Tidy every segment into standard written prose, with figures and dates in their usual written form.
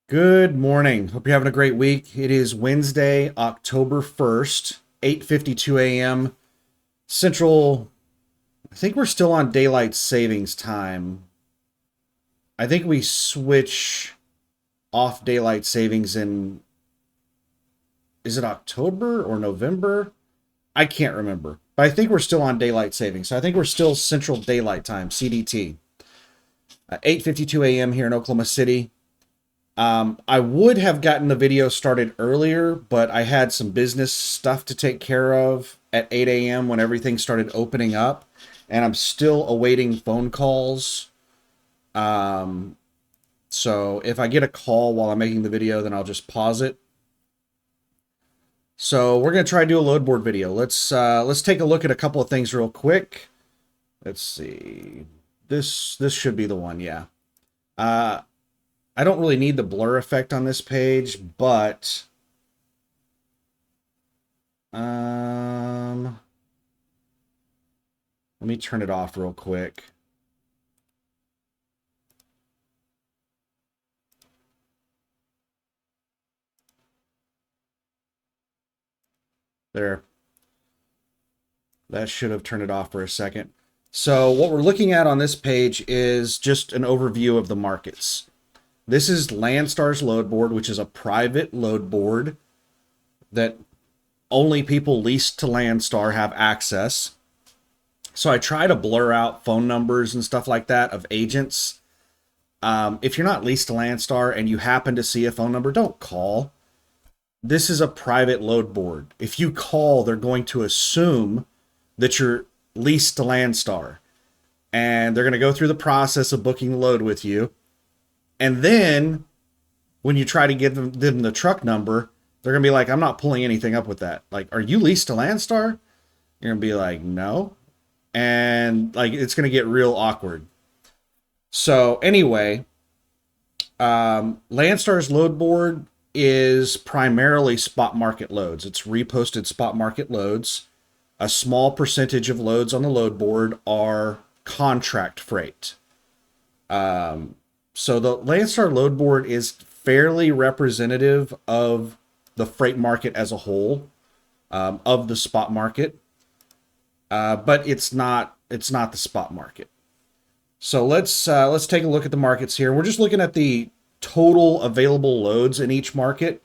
Good morning. Hope you're having a great week. It is Wednesday, October 1st, 8:52 a.m. Central. I think we're still on daylight savings time. I think we switch off daylight savings in, is it October or November? I can't remember. But I think we're still on daylight savings. So I think we're still Central Daylight Time, CDT. 8:52 a.m. here in Oklahoma City. I would have gotten the video started earlier, but I had some business stuff to take care of at 8 a.m. when everything started opening up, and I'm still awaiting phone calls. Um, so if I get a call while I'm making the video, then I'll just pause it. So we're gonna try to do a load board video. Let's take a look at a couple of things real quick. Let's see. This should be the one, yeah. Uh, I don't really need the blur effect on this page, but let me turn it off real quick. There. That should have turned it off for a second. So what we're looking at on this page is just an overview of the markets. This is Landstar's load board, which is a private load board that only people leased to Landstar have access. So I try to blur out phone numbers and stuff like that of agents. If you're not leased to Landstar and you happen to see a phone number, don't call. This is a private load board. If you call, they're going to assume that you're leased to Landstar. And they're going to go through the process of booking the load with you. And then when you try to give them the truck number, they're going to be like, I'm not pulling anything up with that. Like, are you leased to Landstar? You're going to be like, no. And like, it's going to get real awkward. So anyway, Landstar's load board is primarily spot market loads. It's reposted spot market loads. A small percentage of loads on the load board are contract freight. So the Landstar load board is fairly representative of the freight market as a whole, of the spot market, but it's not the spot market. So let's take a look at the markets here. We're just looking at the total available loads in each market,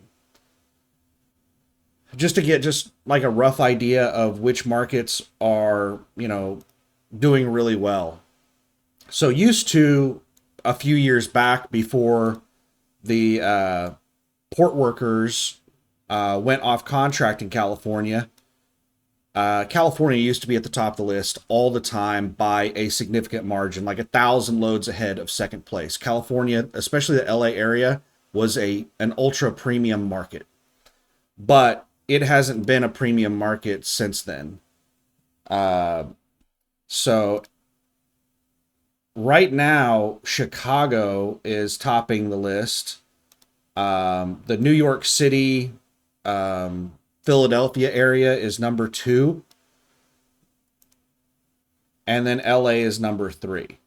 just to get just like a rough idea of which markets are, doing really well. So used to a few years back, before the port workers went off contract in California, California used to be at the top of the list all the time by a significant margin, like 1,000 loads ahead of second place. California, especially the LA area, was an ultra premium market, but it hasn't been a premium market since then. So right now, Chicago is topping the list. The New York City, Philadelphia area is number 2. And then LA is number 3.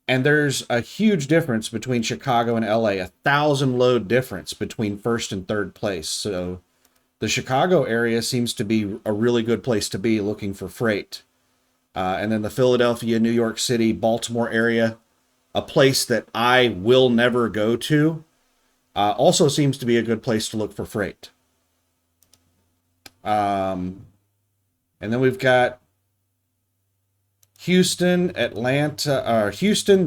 And there's a huge difference between Chicago and LA, 1,000 load difference between first and third place. So the Chicago area seems to be a really good place to be looking for freight. And then the Philadelphia, New York City, Baltimore area, a place that I will never go to, also seems to be a good place to look for freight. And then we've got Houston,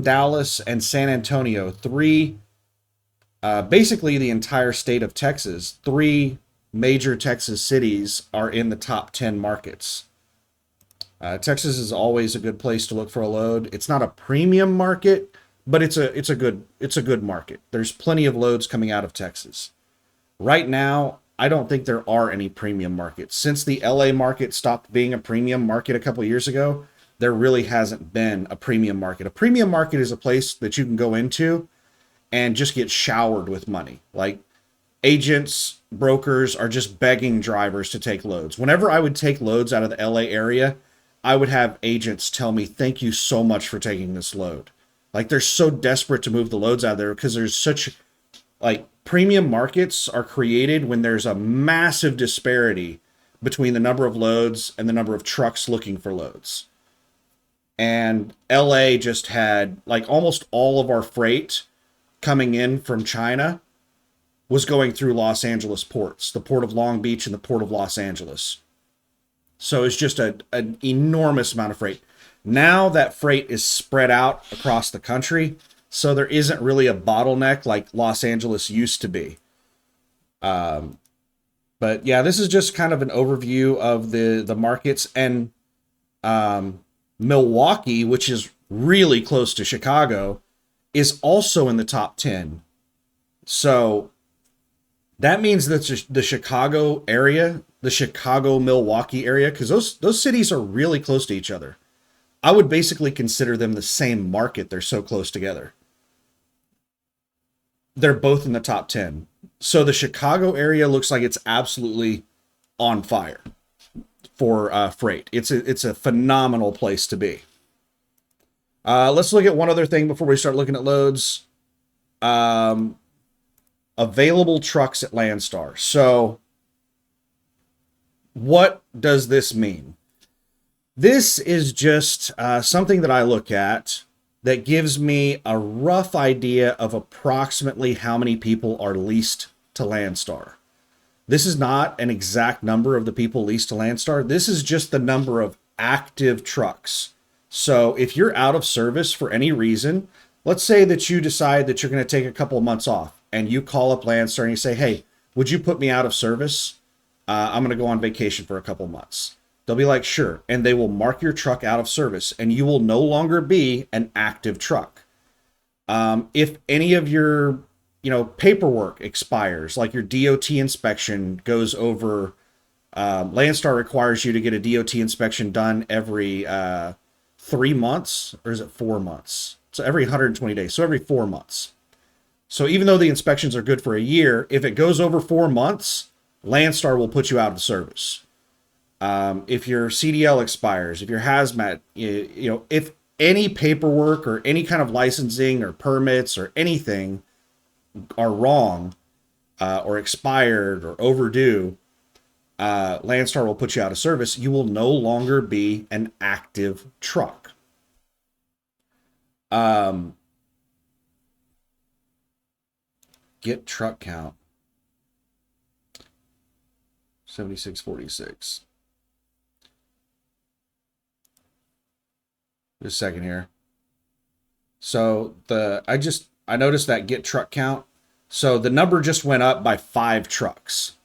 Dallas, and San Antonio. 3, basically the entire state of Texas. 3 major Texas cities are in the top 10 markets. Texas is always a good place to look for a load. It's not a premium market, but it's a good market. There's plenty of loads coming out of Texas. Right now, I don't think there are any premium markets. Since the LA market stopped being a premium market a couple years ago, there really hasn't been a premium market. A premium market is a place that you can go into and just get showered with money. Like, agents, brokers are just begging drivers to take loads. Whenever I would take loads out of the LA area, I would have agents tell me, thank you so much for taking this load. Like, they're so desperate to move the loads out of there because there's such like premium markets are created when there's a massive disparity between the number of loads and the number of trucks looking for loads. And LA just had like almost all of our freight coming in from China was going through Los Angeles ports, the port of Long Beach and the port of Los Angeles. So it's just an enormous amount of freight. Now that freight is spread out across the country, so there isn't really a bottleneck like Los Angeles used to be. But yeah, this is just kind of an overview of the markets. And Milwaukee, which is really close to Chicago, is also in the top 10. So that means that the Chicago area, the Chicago-Milwaukee area, because those cities are really close to each other. I would basically consider them the same market. They're so close together. They're both in the top 10. So the Chicago area looks like it's absolutely on fire for freight. It's a phenomenal place to be. Let's look at one other thing before we start looking at loads. Available trucks at Landstar. So what does this mean? This is just something that I look at that gives me a rough idea of approximately how many people are leased to Landstar. This is not an exact number of the people leased to Landstar. This is just the number of active trucks. So if you're out of service for any reason, let's say that you decide that you're going to take a couple of months off and you call up Landstar and you say, hey, would you put me out of service? I'm going to go on vacation for a couple of months. They'll be like, sure. And they will mark your truck out of service and you will no longer be an active truck. If any of your, paperwork expires, like your DOT inspection goes over, Landstar requires you to get a DOT inspection done every 3 months, or is it 4 months? So every 120 days. So every 4 months. So even though the inspections are good for a year, if it goes over 4 months, Landstar will put you out of service. If your CDL expires, if your hazmat, if any paperwork or any kind of licensing or permits or anything are wrong, or expired or overdue, Landstar will put you out of service. You will no longer be an active truck. Get truck count. 7646. Just a second here. So I noticed that get truck count. So the number just went up by 5 trucks.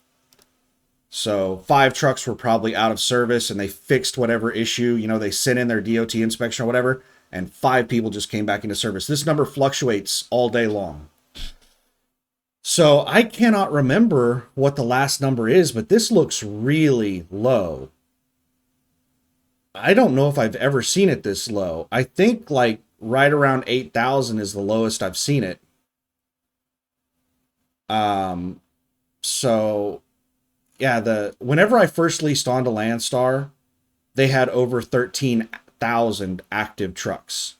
So 5 trucks were probably out of service and they fixed whatever issue, they sent in their DOT inspection or whatever, and 5 people just came back into service. This number fluctuates all day long. So I cannot remember what the last number is, but this looks really low. I don't know if I've ever seen it this low. I think like right around 8,000 is the lowest I've seen it. So yeah, whenever I first leased onto Landstar, they had over 13,000 active trucks.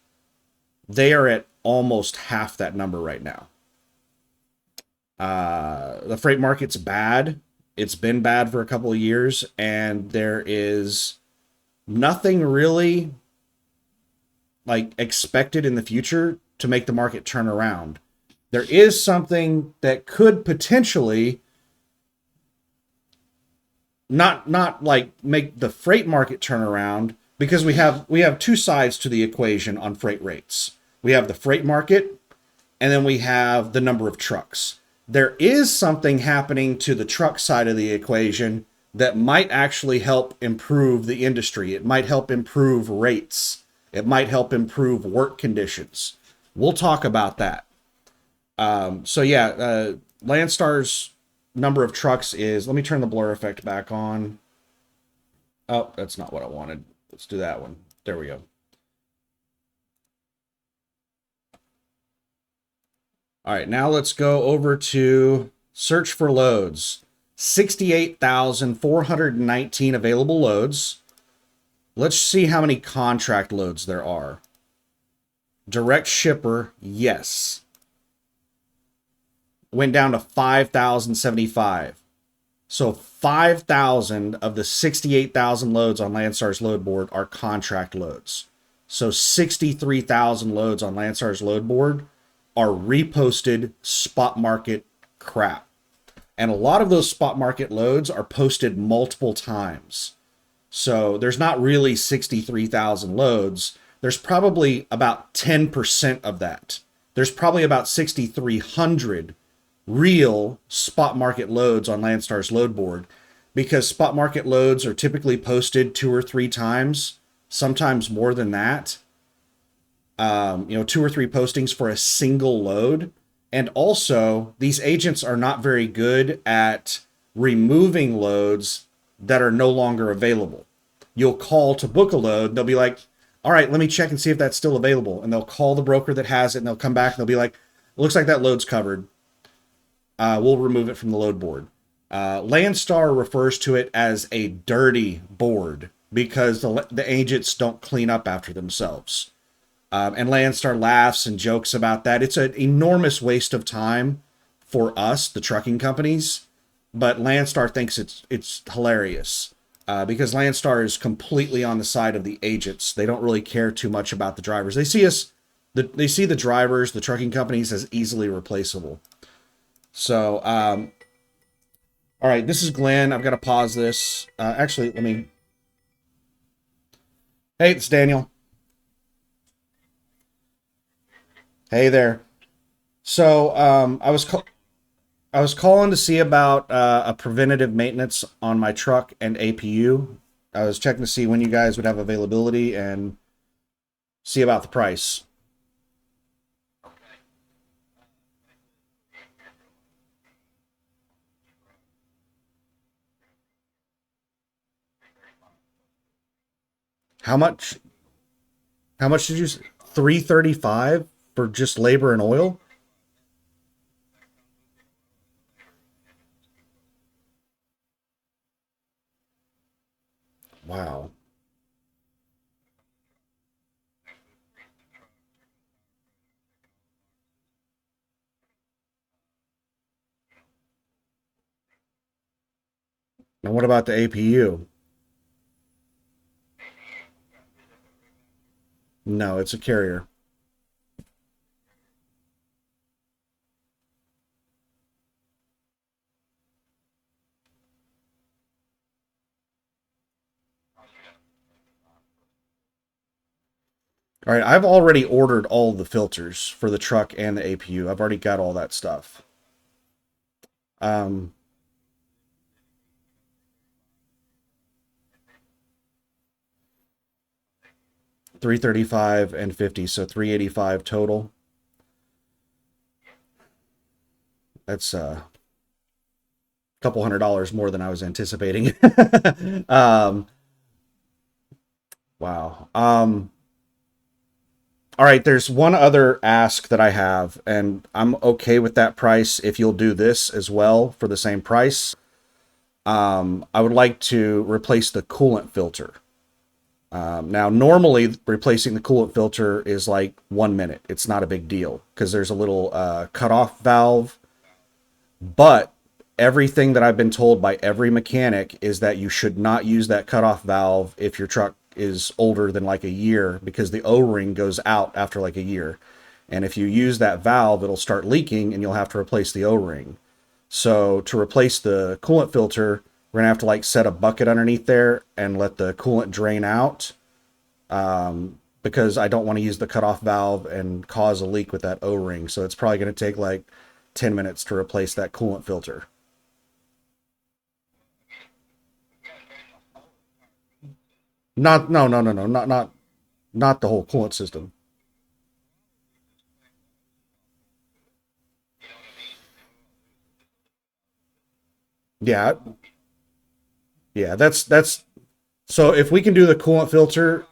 They are at almost half that number right now. The freight market's bad. It's been bad for a couple of years, and there is nothing really like expected in the future to make the market turn around. There is something that could potentially not like make the freight market turn around, because we have 2 sides to the equation on freight rates. We have the freight market, and then we have the number of trucks. There is something happening to the truck side of the equation that might actually help improve the industry. It might help improve rates. It might help improve work conditions. We'll talk about that. Landstar's number of trucks is, let me turn the blur effect back on. Oh, that's not what I wanted. Let's do that one. There we go. All right, now let's go over to search for loads. 68,419 available loads. Let's see how many contract loads there are. Direct shipper, yes. went down to 5,075. So 5,000 of the 68,000 loads on Landstar's load board are contract loads. So 63,000 loads on Landstar's load board are reposted spot market crap. And a lot of those spot market loads are posted multiple times. So there's not really 63,000 loads. There's probably about 10% of that. There's probably about 6,300 real spot market loads on Landstar's load board, because spot market loads are typically posted 2 or 3 times, sometimes more than that. 2 or 3 postings for a single load. And also, these agents are not very good at removing loads that are no longer available. You'll call to book a load. They'll be like, all right, let me check and see if that's still available. And they'll call the broker that has it, and they'll come back and they'll be like, looks like that load's covered. We'll remove it from the load board. Landstar refers to it as a dirty board because the agents don't clean up after themselves. And Landstar laughs and jokes about that. It's an enormous waste of time for us, the trucking companies, but Landstar thinks it's hilarious because Landstar is completely on the side of the agents. They don't really care too much about the drivers. They see they see the drivers, the trucking companies, as easily replaceable. So, all right, this is Glenn. I've got to pause this. Actually, let me. Hey, it's Daniel. Hey there. So, I was calling to see about a preventative maintenance on my truck and APU. I was checking to see when you guys would have availability and see about the price. How much? How much did you? 335 for just labor and oil? Wow. And what about the APU? No, it's a carrier. All right, I've already ordered all the filters for the truck and the APU. I've already got all that stuff. Um, 335 and 50, so 385 total. That's a couple $100 more than I was anticipating. um, wow. All right, there's one other ask that I have, and I'm okay with that price if you'll do this as well for the same price. I would like to replace the coolant filter. Now, normally replacing the coolant filter is like 1 minute. It's not a big deal because there's a little cutoff valve. But everything that I've been told by every mechanic is that you should not use that cutoff valve if your truck is older than like a year, because the O-ring goes out after like a year. And if you use that valve, it'll start leaking and you'll have to replace the O-ring. So to replace the coolant filter, we're gonna have to like set a bucket underneath there and let the coolant drain out, because I don't want to use the cutoff valve and cause a leak with that O-ring. So it's probably going to take like 10 minutes to replace that coolant filter. Not, no, no, no, no, not the whole coolant system. Yeah, yeah, that's so if we can do the coolant filter,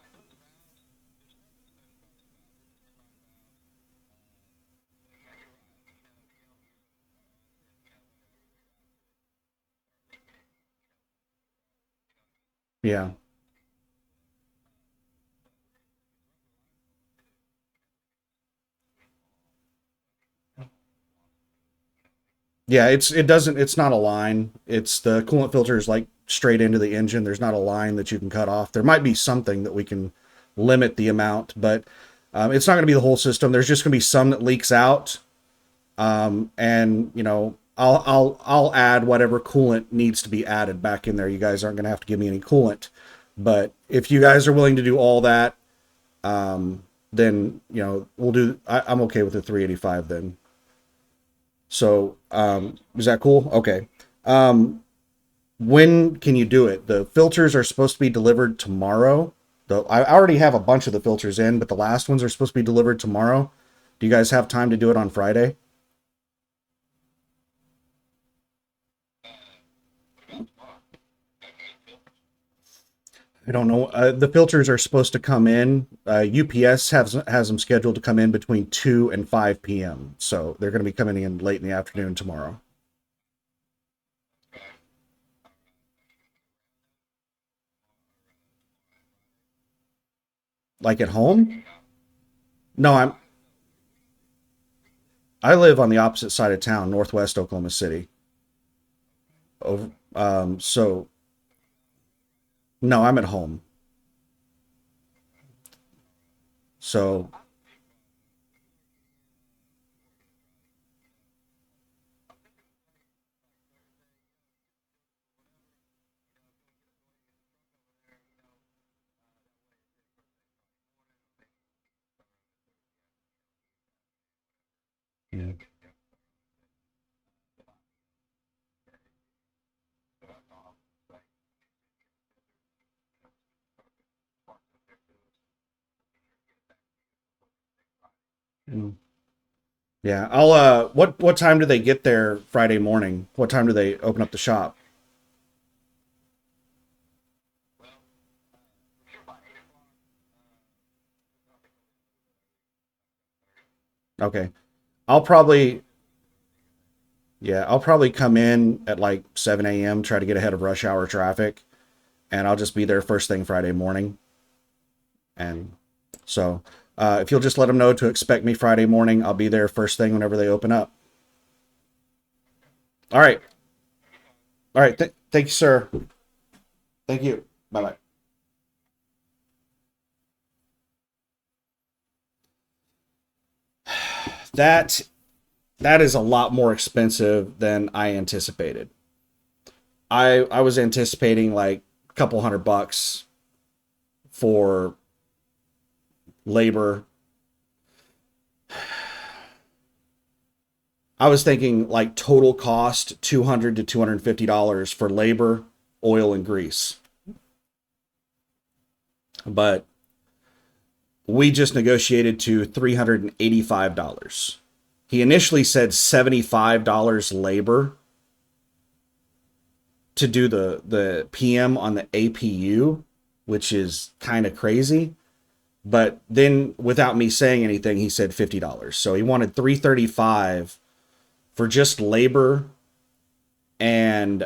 yeah. Yeah, it's not a line. It's the coolant filter is like straight into the engine. There's not a line that you can cut off. There might be something that we can limit the amount, but it's not going to be the whole system. There's just going to be some that leaks out, and I'll add whatever coolant needs to be added back in there. You guys aren't going to have to give me any coolant, but if you guys are willing to do all that, then we'll do. I'm okay with the 385 then. So is that cool? Okay. When can you do it? The filters are supposed to be delivered tomorrow. I already have a bunch of the filters in, but the last ones are supposed to be delivered tomorrow. Do you guys have time to do it on Friday? I don't know. The filters are supposed to come in. UPS has them scheduled to come in between 2 and 5 p.m. So they're going to be coming in late in the afternoon tomorrow. Like at home? No, I live on the opposite side of town, northwest Oklahoma City. Over, so no, I'm at home. So yeah. Mm. Yeah, I'll what time do they get there Friday morning? What time do they open up the shop? Okay. I'll probably yeah, I'll probably come in at like 7 a.m., try to get ahead of rush hour traffic, and I'll just be there first thing Friday morning. And so if you'll just let them know to expect me Friday morning, I'll be there first thing whenever they open up. All right. All right. Thank you, sir. Thank you. Bye bye. That that is a lot more expensive than I anticipated. I was anticipating like a couple $100 for labor. I was thinking like total cost $200 to $250 for labor, oil, and grease. But we just negotiated to $385. He initially said $75 labor to do the PM on the APU, which is kind of crazy. But then without me saying anything, he said $50. So he wanted 335 for just labor and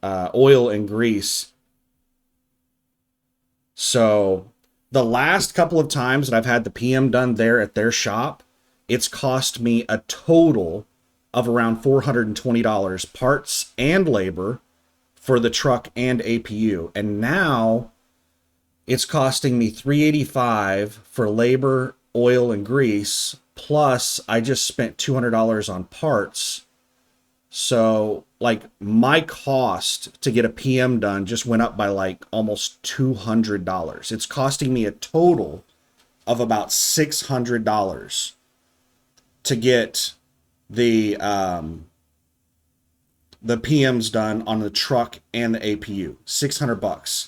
oil and grease. So the last couple of times that I've had the PM done there at their shop, it's cost me a total of around $420 parts and labor for the truck and APU. And now it's costing me $385 for labor, oil, and grease. Plus, I just spent $200 on parts. So, like, my cost to get a PM done just went up by like almost $200. It's costing me a total of about $600 to get the the PMs done on the truck and the APU. $600.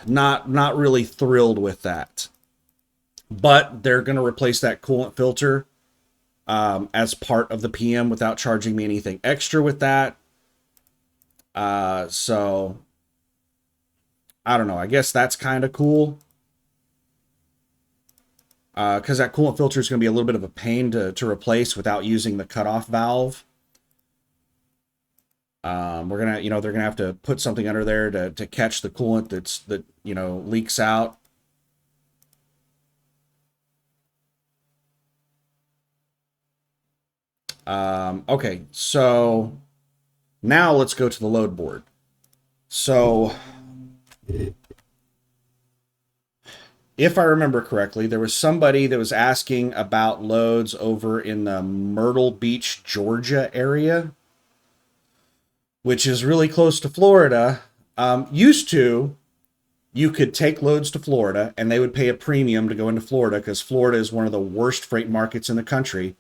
Not really thrilled with that. But they're going to replace that coolant filter as part of the PM without charging me anything extra with that. So I don't know. I guess that's kind of cool because that coolant filter is going to be a little bit of a pain to replace without using the cutoff valve. We're gonna, they're gonna have to put something under there to catch the coolant that leaks out. Okay, so now let's go to the load board. So if I remember correctly, there was somebody that was asking about loads over in the Myrtle Beach, Georgia area, which is really close to Florida. Used to, you could take loads to Florida and they would pay a premium to go into Florida because Florida is one of the worst freight markets in the country.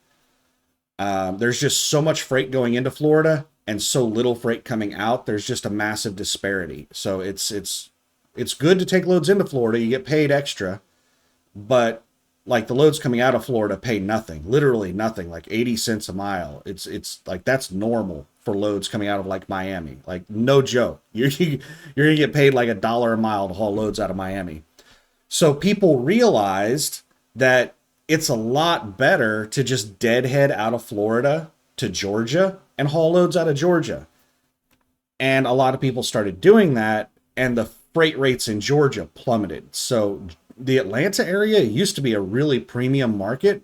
There's just so much freight going into Florida and so little freight coming out. There's just a massive disparity. So it's good to take loads into Florida. You get paid extra, but like the loads coming out of Florida pay nothing, literally nothing, like 80 cents a mile. It's like that's normal for loads coming out of like Miami. Like no joke. You're gonna get paid like $1 a mile to haul loads out of Miami. So people realized that it's a lot better to just deadhead out of Florida to Georgia and haul loads out of Georgia. And a lot of people started doing that, and the freight rates in Georgia plummeted. So the Atlanta area used to be a really premium market.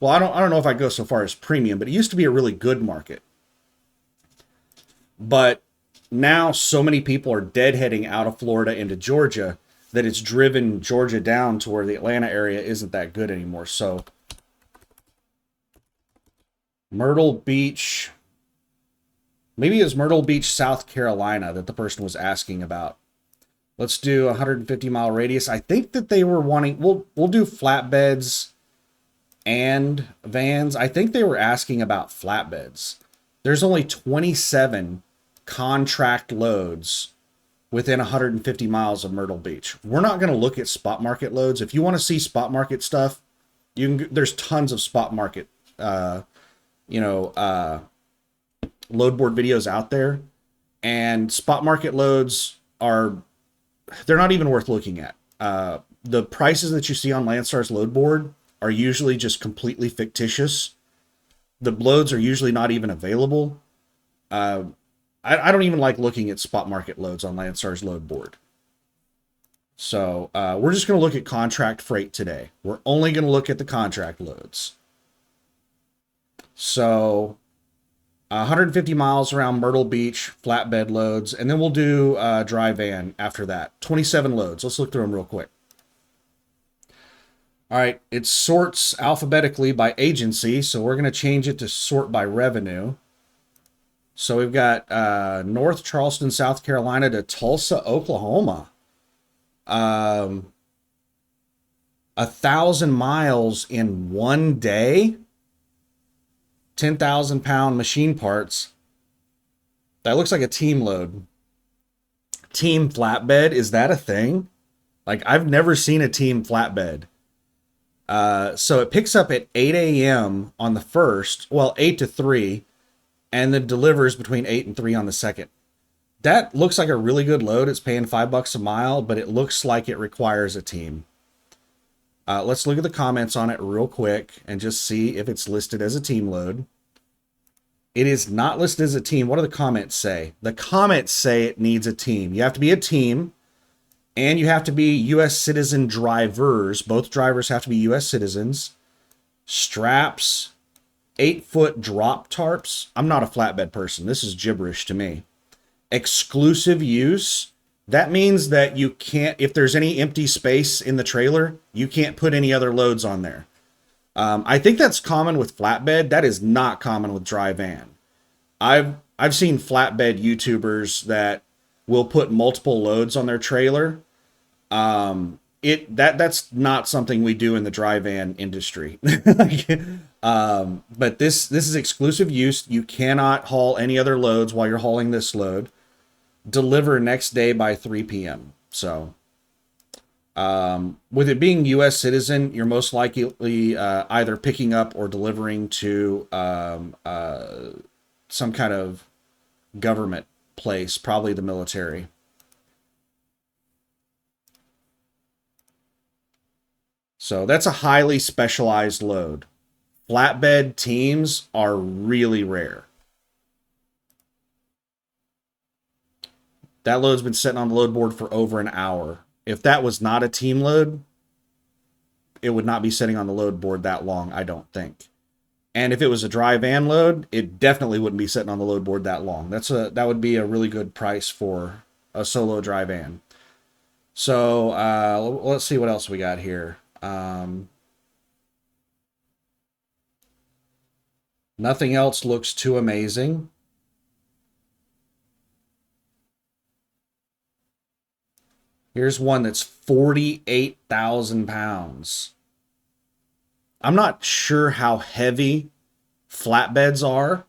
Well, I don't know if I go so far as premium, but it used to be a really good market. But now so many people are deadheading out of Florida into Georgia that it's driven Georgia down to where the Atlanta area isn't that good anymore. So Myrtle Beach, maybe it was Myrtle Beach, South Carolina that the person was asking about. Let's do 150-mile radius. I think that they were wanting, we'll do flatbeds and vans. I think they were asking about flatbeds. There's only 27 contract loads within 150 miles of Myrtle Beach. We're not going to look at spot market loads. If you want to see spot market stuff, there's tons of spot market, load board videos out there, and spot market loads they're not even worth looking at. The prices that you see on Landstar's load board are usually just completely fictitious. The loads are usually not even available. I don't even like looking at spot market loads on Landstar's load board. So we're just going to look at contract freight today. We're only going to look at the contract loads. So 150 miles around Myrtle Beach, flatbed loads, and then we'll do dry van after that. 27 loads. Let's look through them real quick. All right, it sorts alphabetically by agency, so we're going to change it to sort by revenue. So we've got North Charleston, South Carolina to Tulsa, Oklahoma. 1,000 miles in one day. 10,000-pound machine parts. That looks like a team load. Team flatbed, is that a thing? Like, I've never seen a team flatbed. So it picks up at 8 a.m. on the 1st, well, 8 to 3, and then delivers between 8 and 3 on the 2nd. That looks like a really good load. It's paying $5 a mile, but it looks like it requires a team. Let's look at the comments on it real quick and just see if it's listed as a team load. It is not listed as a team. What do the comments say? The comments say it needs a team. You have to be a team, and you have to be U.S. citizen drivers. Both drivers have to be U.S. citizens. Straps, 8-foot drop tarps. I'm not a flatbed person. This is gibberish to me. Exclusive use. That means that you can't, if there's any empty space in the trailer, you can't put any other loads on there. I think that's common with flatbed. That is not common with dry van. I've seen flatbed YouTubers that will put multiple loads on their trailer. That's not something we do in the dry van industry. But this is exclusive use. You cannot haul any other loads while you're hauling this load. Deliver next day by 3 p.m. So with it being U.S. citizen, you're most likely either picking up or delivering to some kind of government place, probably the military. So that's a highly specialized load. Flatbed teams are really rare. That load's been sitting on the load board for over an hour. If that was not a team load, it would not be sitting on the load board that long, I don't think. And if it was a dry van load, it definitely wouldn't be sitting on the load board that long. That would be a really good price for a solo dry van. So let's see what else we got here. Nothing else looks too amazing. Here's one that's 48,000 pounds. I'm not sure how heavy flatbeds are.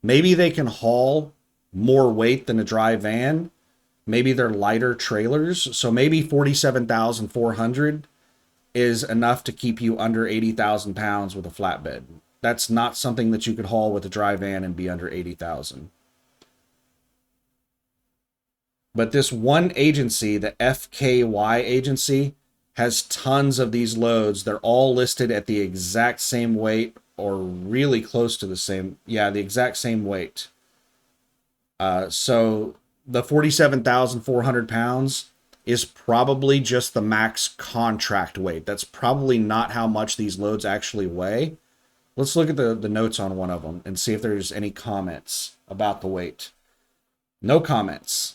Maybe they can haul more weight than a dry van. Maybe they're lighter trailers. So maybe 47,400 is enough to keep you under 80,000 pounds with a flatbed. That's not something that you could haul with a dry van and be under 80,000. But this one agency, the FKY agency, has tons of these loads. They're all listed at the exact same weight or really close to the same. Yeah, the exact same weight. So the 47,400 pounds is probably just the max contract weight. That's probably not how much these loads actually weigh. Let's look at the notes on one of them and see if there's any comments about the weight. No comments.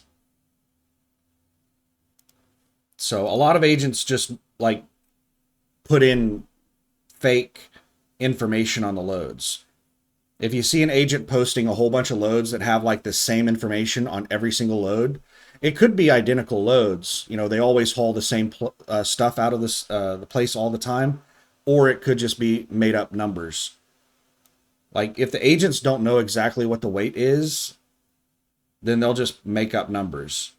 So a lot of agents just like put in fake information on the loads. If you see an agent posting a whole bunch of loads that have like the same information on every single load, it could be identical loads. You know, they always haul the same stuff out of the place all the time, or it could just be made up numbers. Like if the agents don't know exactly what the weight is, then they'll just make up numbers.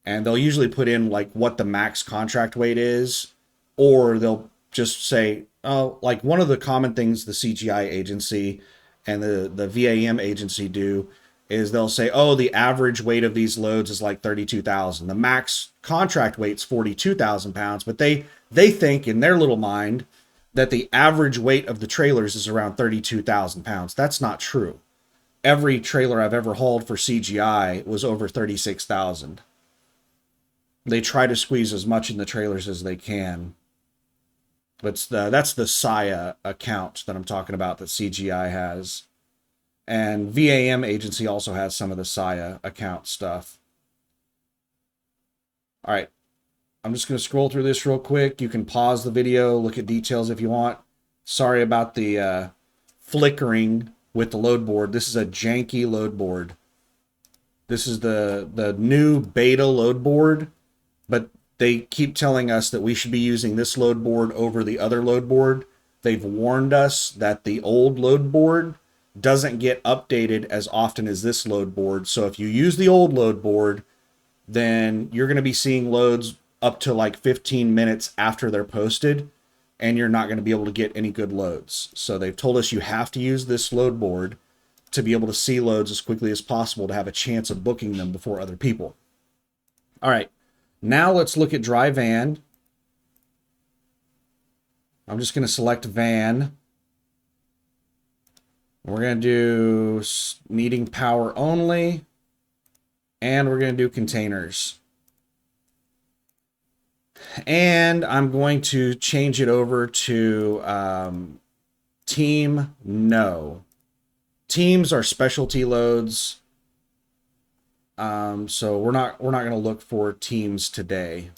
And they'll usually put in like what the max contract weight is, or they'll just say, oh, like one of the common things the CGI agency and the VAM agency do is they'll say, oh, the average weight of these loads is like 32,000. The max contract weight's 42,000 pounds, but they think in their little mind that the average weight of the trailers is around 32,000 pounds. That's not true. Every trailer I've ever hauled for CGI was over 36,000. They try to squeeze as much in the trailers as they can. But that's the SIA account that I'm talking about that CGI has. And VAM agency also has some of the SIA account stuff. All right. I'm just going to scroll through this real quick. You can pause the video, look at details if you want. Sorry about the flickering with the load board. This is a janky load board. This is the new beta load board. But they keep telling us that we should be using this load board over the other load board. They've warned us that the old load board doesn't get updated as often as this load board. So if you use the old load board, then you're going to be seeing loads up to like 15 minutes after they're posted, and you're not going to be able to get any good loads. So they've told us you have to use this load board to be able to see loads as quickly as possible to have a chance of booking them before other people. All right. Now let's look at dry van. I'm just going to select van. We're going to do needing power only. And we're going to do containers. And I'm going to change it over to team no. Teams are specialty loads. So we're not going to look for teams today.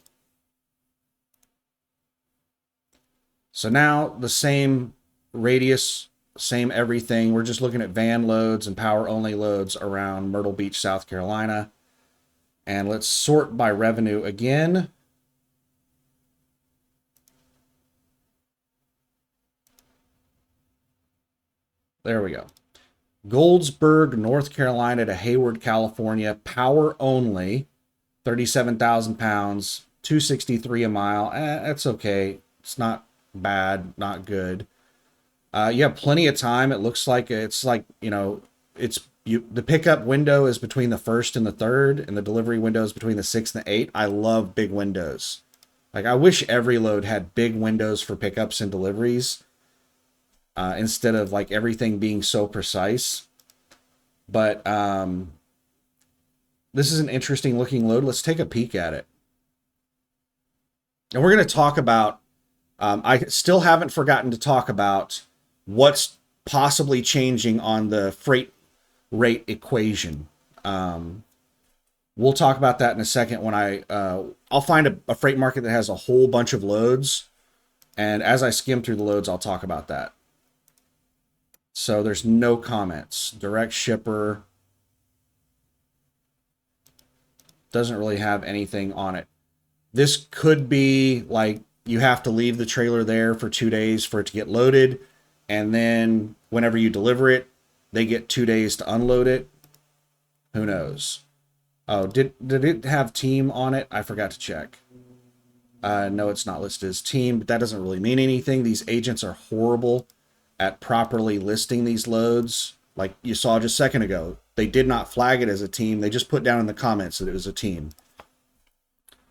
So now the same radius, same everything. We're just looking at van loads and power only loads around Myrtle Beach, South Carolina. And let's sort by revenue again. There we go. Goldsburg, North Carolina to Hayward, California, power only, 37,000 pounds, 263 a mile. That's okay. It's not bad, not good. You have plenty of time. It looks like it's like, you know, the pickup window is between the 1st and the 3rd, and the delivery window is between the 6th and the 8th. I love big windows. Like I wish every load had big windows for pickups and deliveries. Instead of like everything being so precise. But this is an interesting looking load. Let's take a peek at it. And we're going to talk about, I still haven't forgotten to talk about what's possibly changing on the freight rate equation. We'll talk about that in a second when I'll find a freight market that has a whole bunch of loads, and as I skim through the loads, I'll talk about that. So there's no comments. Direct shipper doesn't really have anything on it. This could be like you have to leave the trailer there for 2 days for it to get loaded, and then whenever you deliver it, they get 2 days to unload it. Who knows? Oh, did it have team on it? I forgot to check. No, it's not listed as team, but that doesn't really mean anything. These agents are horrible at properly listing these loads. Like you saw just a second ago, they did not flag it as a team. They just put down in the comments that it was a team.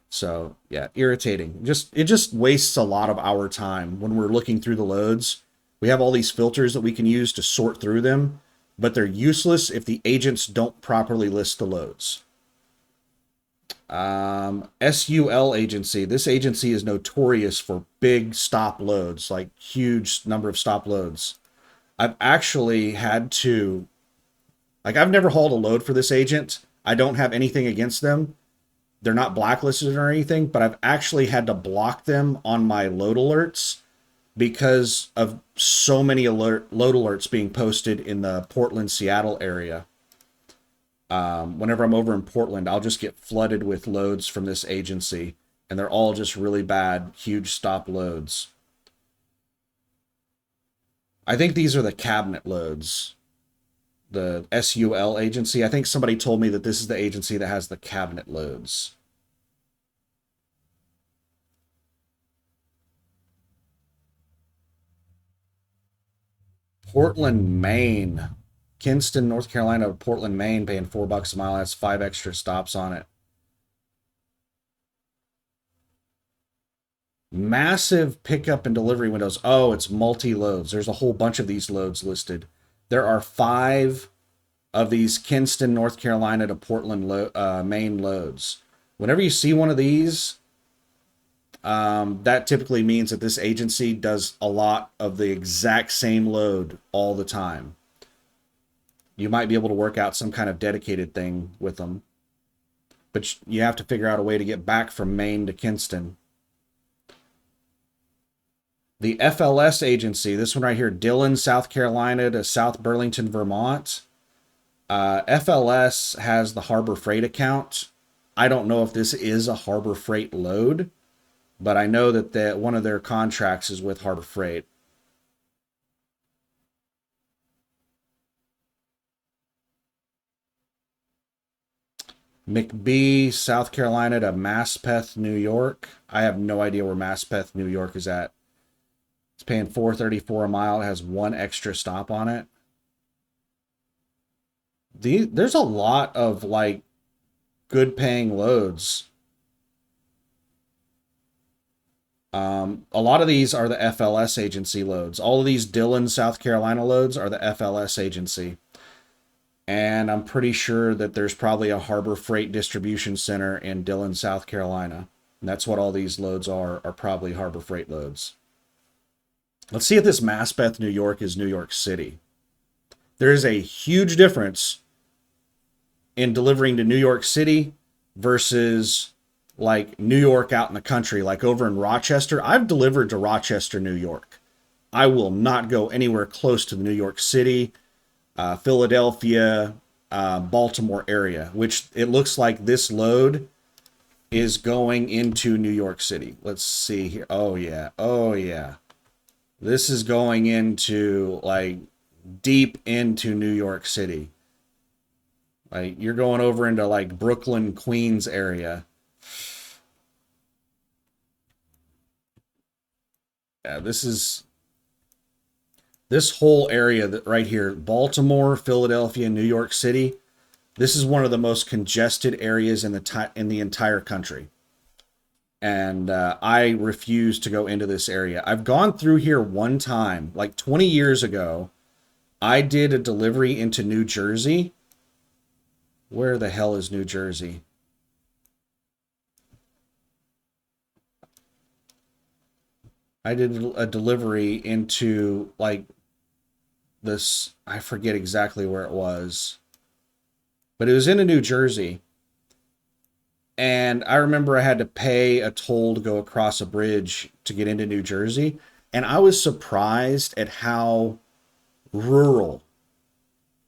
So yeah, irritating. It just wastes a lot of our time when we're looking through the loads. We have all these filters that we can use to sort through them, but they're useless if the agents don't properly list the loads. SUL agency. This agency is notorious for big stop loads, like huge number of stop loads. I've actually had to, like, I've never hauled a load for this agent. I don't have anything against them. They're not blacklisted or anything, but I've actually had to block them on my load alerts because of so many load alerts being posted in the Portland, Seattle area. Whenever I'm over in Portland, I'll just get flooded with loads from this agency, and they're all just really bad, huge stop loads. I think these are the cabinet loads. The SUL agency. I think somebody told me that this is the agency that has the cabinet loads. Portland, Maine. Kinston, North Carolina, Portland, Maine, paying $4 a mile. Has 5 extra stops on it. Massive pickup and delivery windows. Oh, it's multi-loads. There's a whole bunch of these loads listed. There are 5 of these Kinston, North Carolina to Portland, Maine loads. Whenever you see one of these, that typically means that this agency does a lot of the exact same load all the time. You might be able to work out some kind of dedicated thing with them, but you have to figure out a way to get back from Maine to Kinston. The FLS agency, this one right here, Dillon, South Carolina to South Burlington, Vermont. FLS has the Harbor Freight account. I don't know if this is a Harbor Freight load, but I know that one of their contracts is with Harbor Freight. McBee, South Carolina to Maspeth, New York. I have no idea where Maspeth, New York is at. It's paying $4.34 a mile. It has 1 extra stop on it. There's a lot of like good paying loads. A lot of these are the FLS agency loads. All of these Dillon, South Carolina loads are the FLS agency. And I'm pretty sure that there's probably a Harbor Freight distribution center in Dillon, South Carolina. And that's what all these loads are probably Harbor Freight loads. Let's see if this Maspeth, New York is New York City. There is a huge difference in delivering to New York City versus like New York out in the country, like over in Rochester. I've delivered to Rochester, New York. I will not go anywhere close to the New York City, Philadelphia, Baltimore area, which it looks like this load is going into New York City. Let's see here. Oh yeah. Oh yeah. This is going into like deep into New York City. Like you're going over into like Brooklyn, Queens area. Yeah, this whole area that right here, Baltimore, Philadelphia, New York City. This is one of the most congested areas in the entire country. And I refuse to go into this area. I've gone through here one time, like 20 years ago. I did a delivery into New Jersey. Where the hell is New Jersey? I did a delivery into like this, I forget exactly where it was, but it was in New Jersey. And I remember I had to pay a toll to go across a bridge to get into New Jersey. And I was surprised at how rural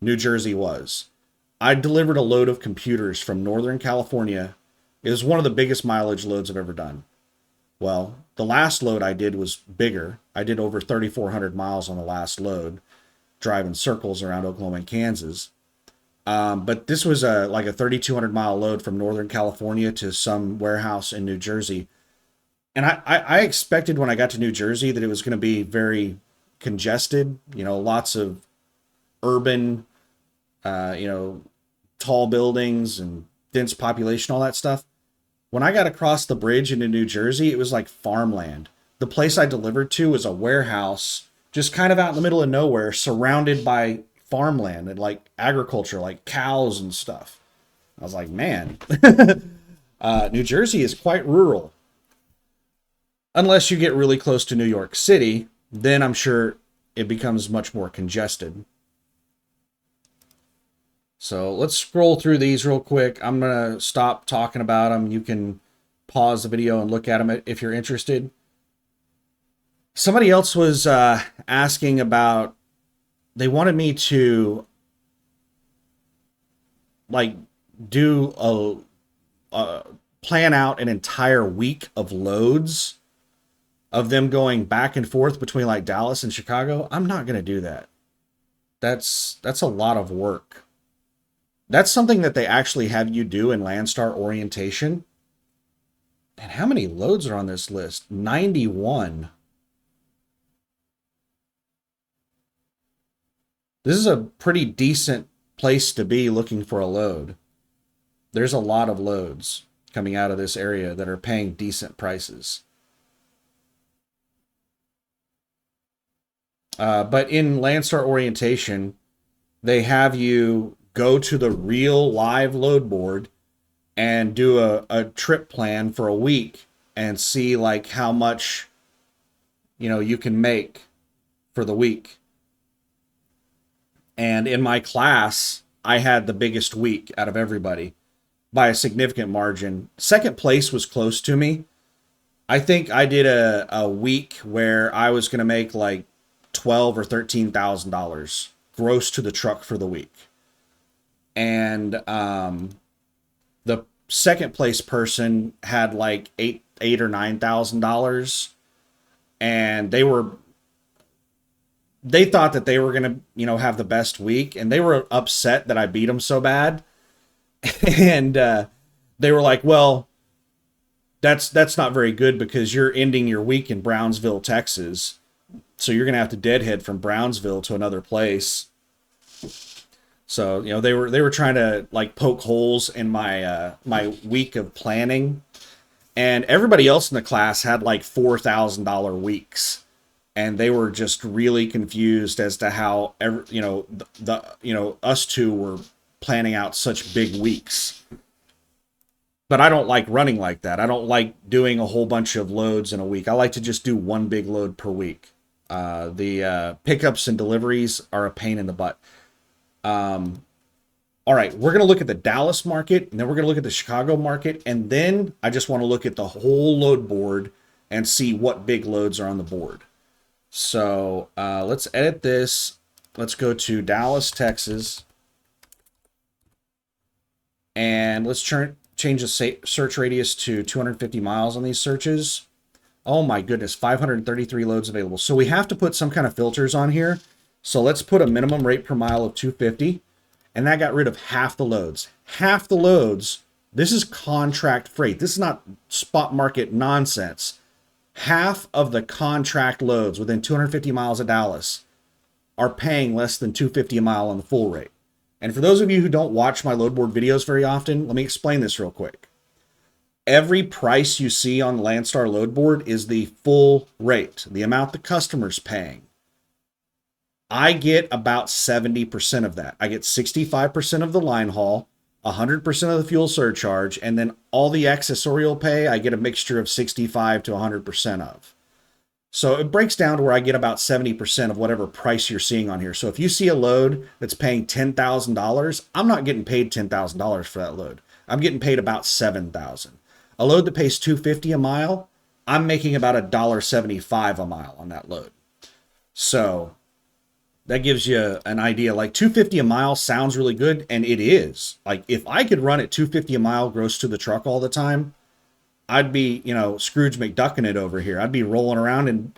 New Jersey was. I delivered a load of computers from Northern California. It was one of the biggest mileage loads I've ever done. Well, the last load I did was bigger. I did over 3,400 miles on the last load, driving circles around Oklahoma and Kansas. But this was like a 3,200 mile load from Northern California to some warehouse in New Jersey. And I expected when I got to New Jersey that it was going to be very congested, lots of urban, tall buildings and dense population, all that stuff. When I got across the bridge into New Jersey, it was like farmland. The place I delivered to was a warehouse just kind of out in the middle of nowhere, surrounded by farmland and like agriculture, like cows and stuff. I was like, man, New Jersey is quite rural. Unless you get really close to New York City, then I'm sure it becomes much more congested. So let's scroll through these real quick. I'm going to stop talking about them. You can pause the video and look at them if you're interested. Somebody else was asking about, they wanted me to like do a plan out an entire week of loads of them going back and forth between like Dallas and Chicago. I'm not going to do that. That's a lot of work. That's something that they actually have you do in Landstar orientation. And how many loads are on this list? 91. This is a pretty decent place to be looking for a load. There's a lot of loads coming out of this area that are paying decent prices. But in Landstar orientation, they have you go to the real live load board and do a trip plan for a week and see like how much, you can make for the week. And in my class, I had the biggest week out of everybody by a significant margin. Second place was close to me. I think I did a week where I was going to make like $12,000 or $13,000 gross to the truck for the week. And the second place person had like $8,000 or $9,000, and they thought that they were gonna, have the best week, and they were upset that I beat them so bad. And they were like, "Well, that's not very good because you're ending your week in Brownsville, Texas, so you're gonna have to deadhead from Brownsville to another place." So, they were trying to like poke holes in my my week of planning, and everybody else in the class had like $4,000 weeks, and they were just really confused as to how us two were planning out such big weeks. But I don't like running like that. I don't like doing a whole bunch of loads in a week. I like to just do one big load per week. The pickups and deliveries are a pain in the butt. All right, we're going to look at the Dallas market, and then we're going to look at the Chicago market, and then I just want to look at the whole load board and see what big loads are on the board. So let's edit this. Let's go to Dallas, Texas, and let's change the search radius to 250 miles on these searches. Oh my goodness, 533 loads available. So we have to put some kind of filters on here. So let's put a minimum rate per mile of 250, and that got rid of half the loads. Half the loads, this is contract freight. This is not spot market nonsense. Half of the contract loads within 250 miles of Dallas are paying less than $250 a mile on the full rate. And for those of you who don't watch my load board videos very often, let me explain this real quick. Every price you see on the Landstar load board is the full rate, the amount the customer's paying. I get about 70% of that. I get 65% of the line haul, 100% of the fuel surcharge, and then all the accessorial pay, I get a mixture of 65 to 100% of. So it breaks down to where I get about 70% of whatever price you're seeing on here. So if you see a load that's paying $10,000, I'm not getting paid $10,000 for that load. I'm getting paid about $7,000. A load that pays $250 a mile, I'm making about $1.75 a mile on that load. So that gives you an idea. Like $250 a mile sounds really good, and it is. Like if I could run at $250 a mile gross to the truck all the time, I'd be, Scrooge McDucking it over here. I'd be rolling around in,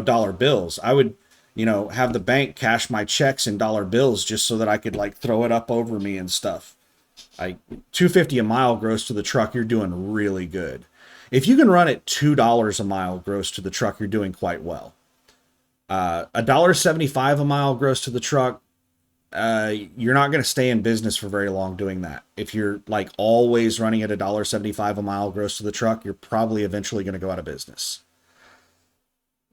dollar bills. I would, have the bank cash my checks in dollar bills just so that I could like throw it up over me and stuff. Like $250 a mile gross to the truck, you're doing really good. If you can run at $2 a mile gross to the truck, you're doing quite well. $1.75 a mile gross to the truck, you're not going to stay in business for very long doing that. If you're like always running at $1.75 a mile gross to the truck, you're probably eventually going to go out of business.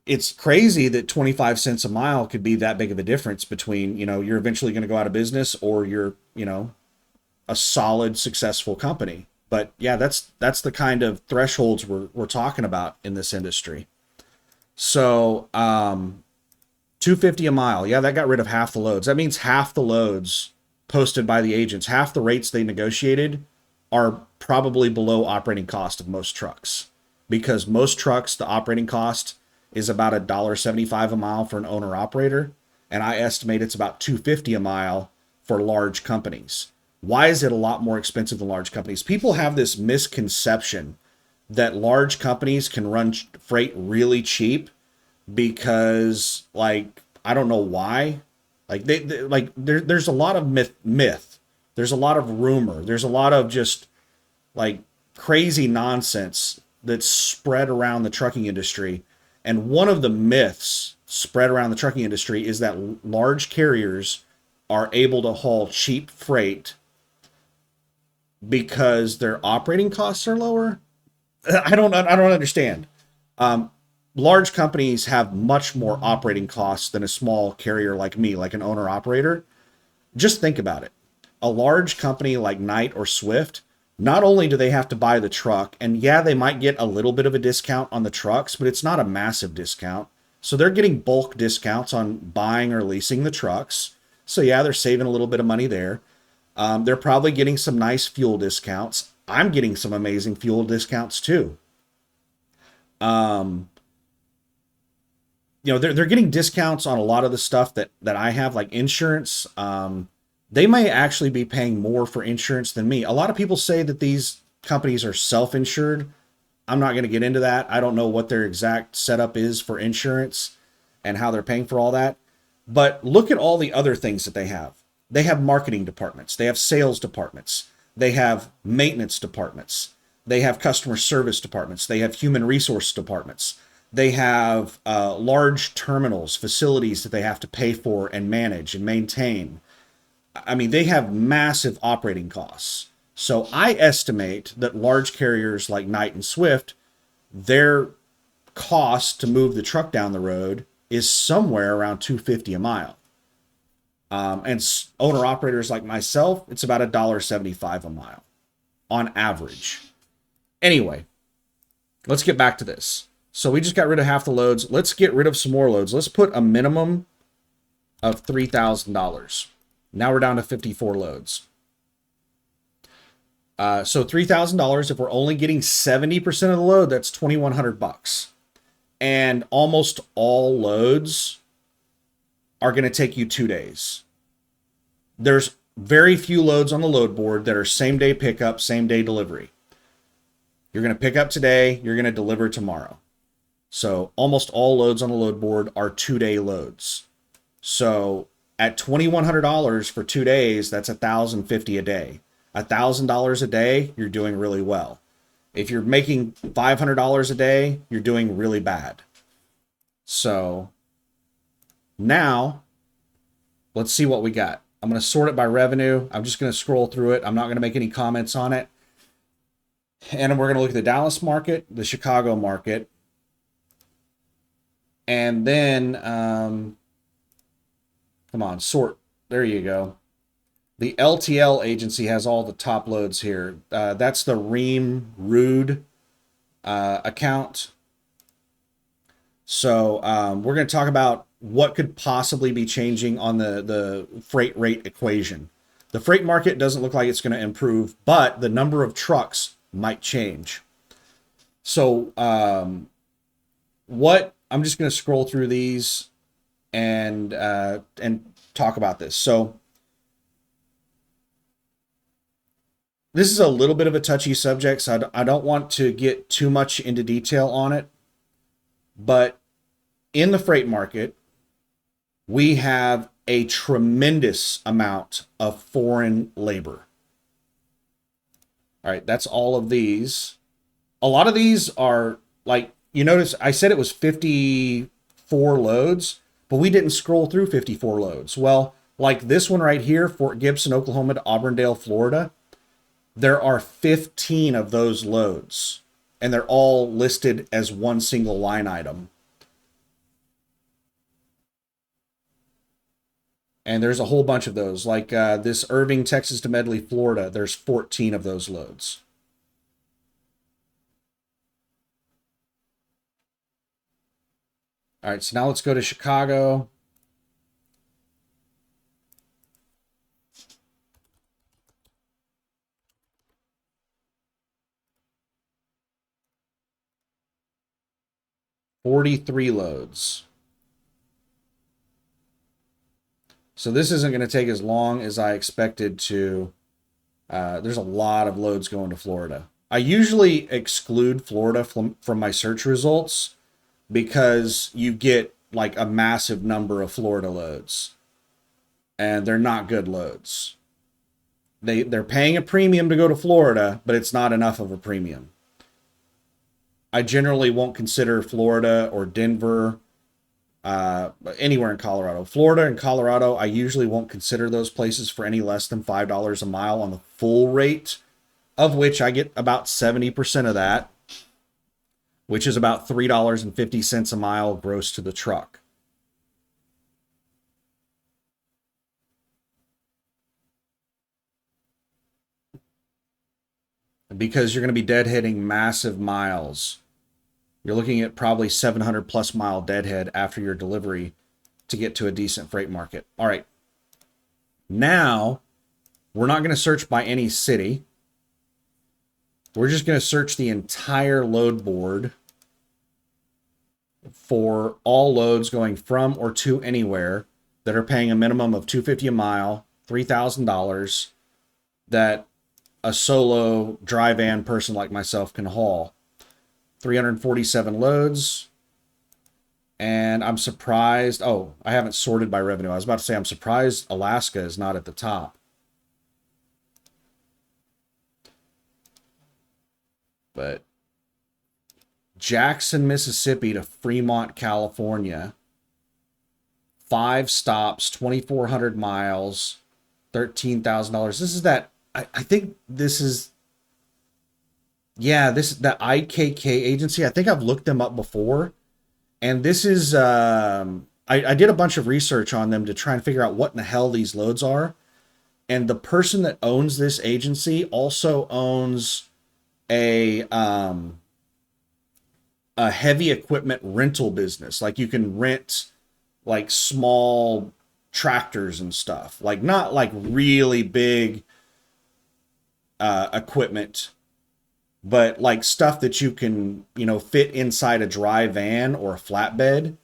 It's crazy that 25 cents a mile could be that big of a difference between, you're eventually going to go out of business or you're, a solid, successful company. But yeah, that's the kind of thresholds we're talking about in this industry. So, $250 a mile. Yeah, that got rid of half the loads. That means half the loads posted by the agents, half the rates they negotiated are probably below operating cost of most trucks. Because most trucks, the operating cost is about $1.75 a mile for an owner operator. And I estimate it's about $250 a mile for large companies. Why is it a lot more expensive than large companies? People have this misconception that large companies can run freight really cheap because, like, I don't know why. Like there's a lot of myth. There's a lot of rumor. There's a lot of just like crazy nonsense that's spread around the trucking industry. And one of the myths spread around the trucking industry is that large carriers are able to haul cheap freight because their operating costs are lower. I don't understand. Large companies have much more operating costs than a small carrier like me, like an owner operator. Just think about it. A large company like Knight or Swift, not only do they have to buy the truck, and yeah, they might get a little bit of a discount on the trucks, but it's not a massive discount. So they're getting bulk discounts on buying or leasing the trucks. So yeah, they're saving a little bit of money there. They're probably getting some nice fuel discounts. I'm getting some amazing fuel discounts too. They're getting discounts on a lot of the stuff that I have, like insurance. They may actually be paying more for insurance than me. A lot of people say that these companies are self-insured. I'm not going to get into that. I don't know what their exact setup is for insurance and how they're paying for all that. But look at all the other things that they have. They have marketing departments. They have sales departments. They have maintenance departments. They have customer service departments. They have human resource departments. They have large terminals, facilities that they have to pay for and manage and maintain. I mean, they have massive operating costs. So I estimate that large carriers like Knight and Swift, their cost to move the truck down the road is somewhere around $250 a mile. And owner operators like myself, it's about $1.75 a mile on average. Anyway, let's get back to this. So we just got rid of half the loads. Let's get rid of some more loads. Let's put a minimum of $3,000. Now we're down to 54 loads. So $3,000, if we're only getting 70% of the load, that's $2,100. And almost all loads are going to take you 2 days. There's very few loads on the load board that are same day pickup, same day delivery. You're going to pick up today, you're going to deliver tomorrow. So almost all loads on the load board are 2-day loads. So at $2,100 for 2 days, that's $1,050 a day. $1,000 a day, you're doing really well. If you're making $500 a day, you're doing really bad. So now, let's see what we got. I'm going to sort it by revenue. I'm just going to scroll through it. I'm not going to make any comments on it. And we're going to look at the Dallas market, the Chicago market, and then, come on, sort. There you go. The LTL agency has all the top loads here. That's the Ream Rude account. So we're going to talk about what could possibly be changing on the freight rate equation. The freight market doesn't look like it's going to improve, but the number of trucks might change. So what I'm just going to scroll through these and talk about this. So this is a little bit of a touchy subject, so I don't want to get too much into detail on it. But in the freight market, we have a tremendous amount of foreign labor. All right, that's all of these. A lot of these are like, you notice I said it was 54 loads, but we didn't scroll through 54 loads. Well, like this one right here, Fort Gibson, Oklahoma to Auburndale, Florida, there are 15 of those loads, and they're all listed as one single line item. And there's a whole bunch of those. Like this Irving, Texas to Medley, Florida, there's 14 of those loads. All right, so now let's go to Chicago. $43 loads. So this isn't going to take as long as I expected to. There's a lot of loads going to Florida. I usually exclude Florida from my search results because you get like a massive number of Florida loads, and they're not good loads. They're paying a premium to go to Florida, but it's not enough of a premium. I generally won't consider Florida or Denver, anywhere in Colorado. Florida and Colorado, I usually won't consider those places for any less than $5 a mile on the full rate, of which I get about 70% of that, which is about $3.50 a mile gross to the truck. Because you're going to be deadheading massive miles. You're looking at probably 700 plus mile deadhead after your delivery to get to a decent freight market. All right. Now, we're not going to search by any city. We're just going to search the entire load board for all loads going from or to anywhere that are paying a minimum of $250 a mile, $3,000, that a solo dry van person like myself can haul. 347 loads. And I'm surprised. Oh, I haven't sorted by revenue. I was about to say, I'm surprised Alaska is not at the top. But Jackson, Mississippi to Fremont, California. 5 stops, 2,400 miles, $13,000. This is that. I think this is. Yeah, this is the IKK agency. I think I've looked them up before. And this is, I did a bunch of research on them to try and figure out what in the hell these loads are. And the person that owns this agency also owns a heavy equipment rental business. Like you can rent like small tractors and stuff. Like not like really big equipment, but like stuff that you can, fit inside a dry van or a flatbed.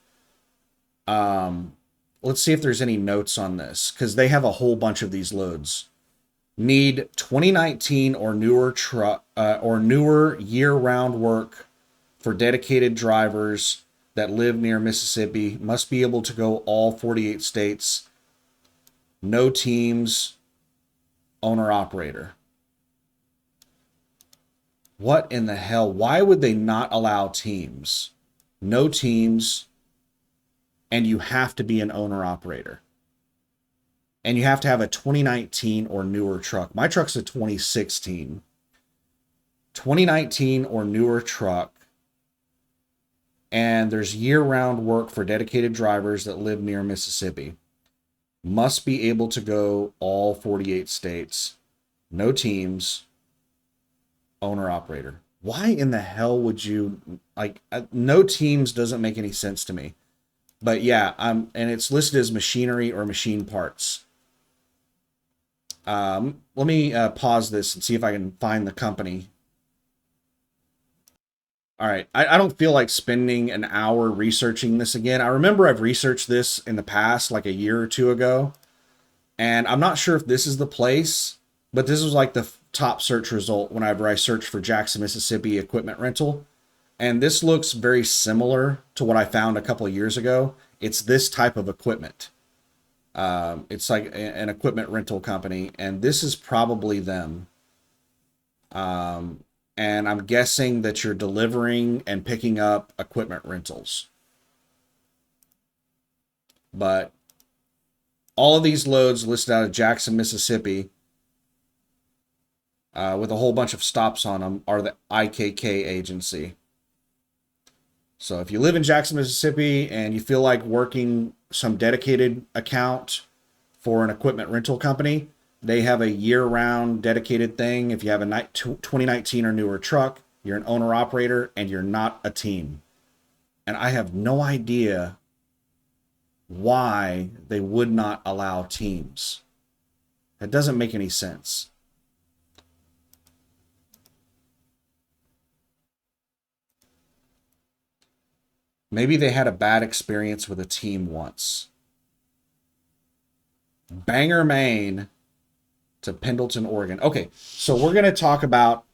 Let's see if there's any notes on this, because they have a whole bunch of these loads. Need 2019 or newer truck or newer year-round work for dedicated drivers that live near Mississippi. Must be able to go all 48 states. No teams. Owner-operator. What in the hell? Why would they not allow teams? No teams, and you have to be an owner-operator. And you have to have a 2019 or newer truck. My truck's a 2016. 2019 or newer truck. And there's year-round work for dedicated drivers that live near Mississippi. Must be able to go all 48 states. No teams. Owner-operator. Why in the hell would you like no teams doesn't make any sense to me. But yeah, and it's listed as machinery or machine parts. Let me pause this and see if I can find the company. All right, I don't feel like spending an hour researching this again. I remember I've researched this in the past, like a year or two ago, and I'm not sure if this is the place, but this was like the top search result whenever I searched for Jackson, Mississippi equipment rental. And this looks very similar to what I found a couple of years ago. It's this type of equipment. It's like an equipment rental company, and this is probably them. And I'm guessing that you're delivering and picking up equipment rentals. But all of these loads listed out of Jackson, Mississippi, with a whole bunch of stops on them, are the IKK agency. So if you live in Jackson, Mississippi, and you feel like working some dedicated account for an equipment rental company, they have a year-round dedicated thing. If you have a 2019 or newer truck, you're an owner-operator, and you're not a team. And I have no idea why they would not allow teams. That doesn't make any sense. Maybe they had a bad experience with a team once. Bangor, Maine to Pendleton, Oregon. Okay, so we're going to talk about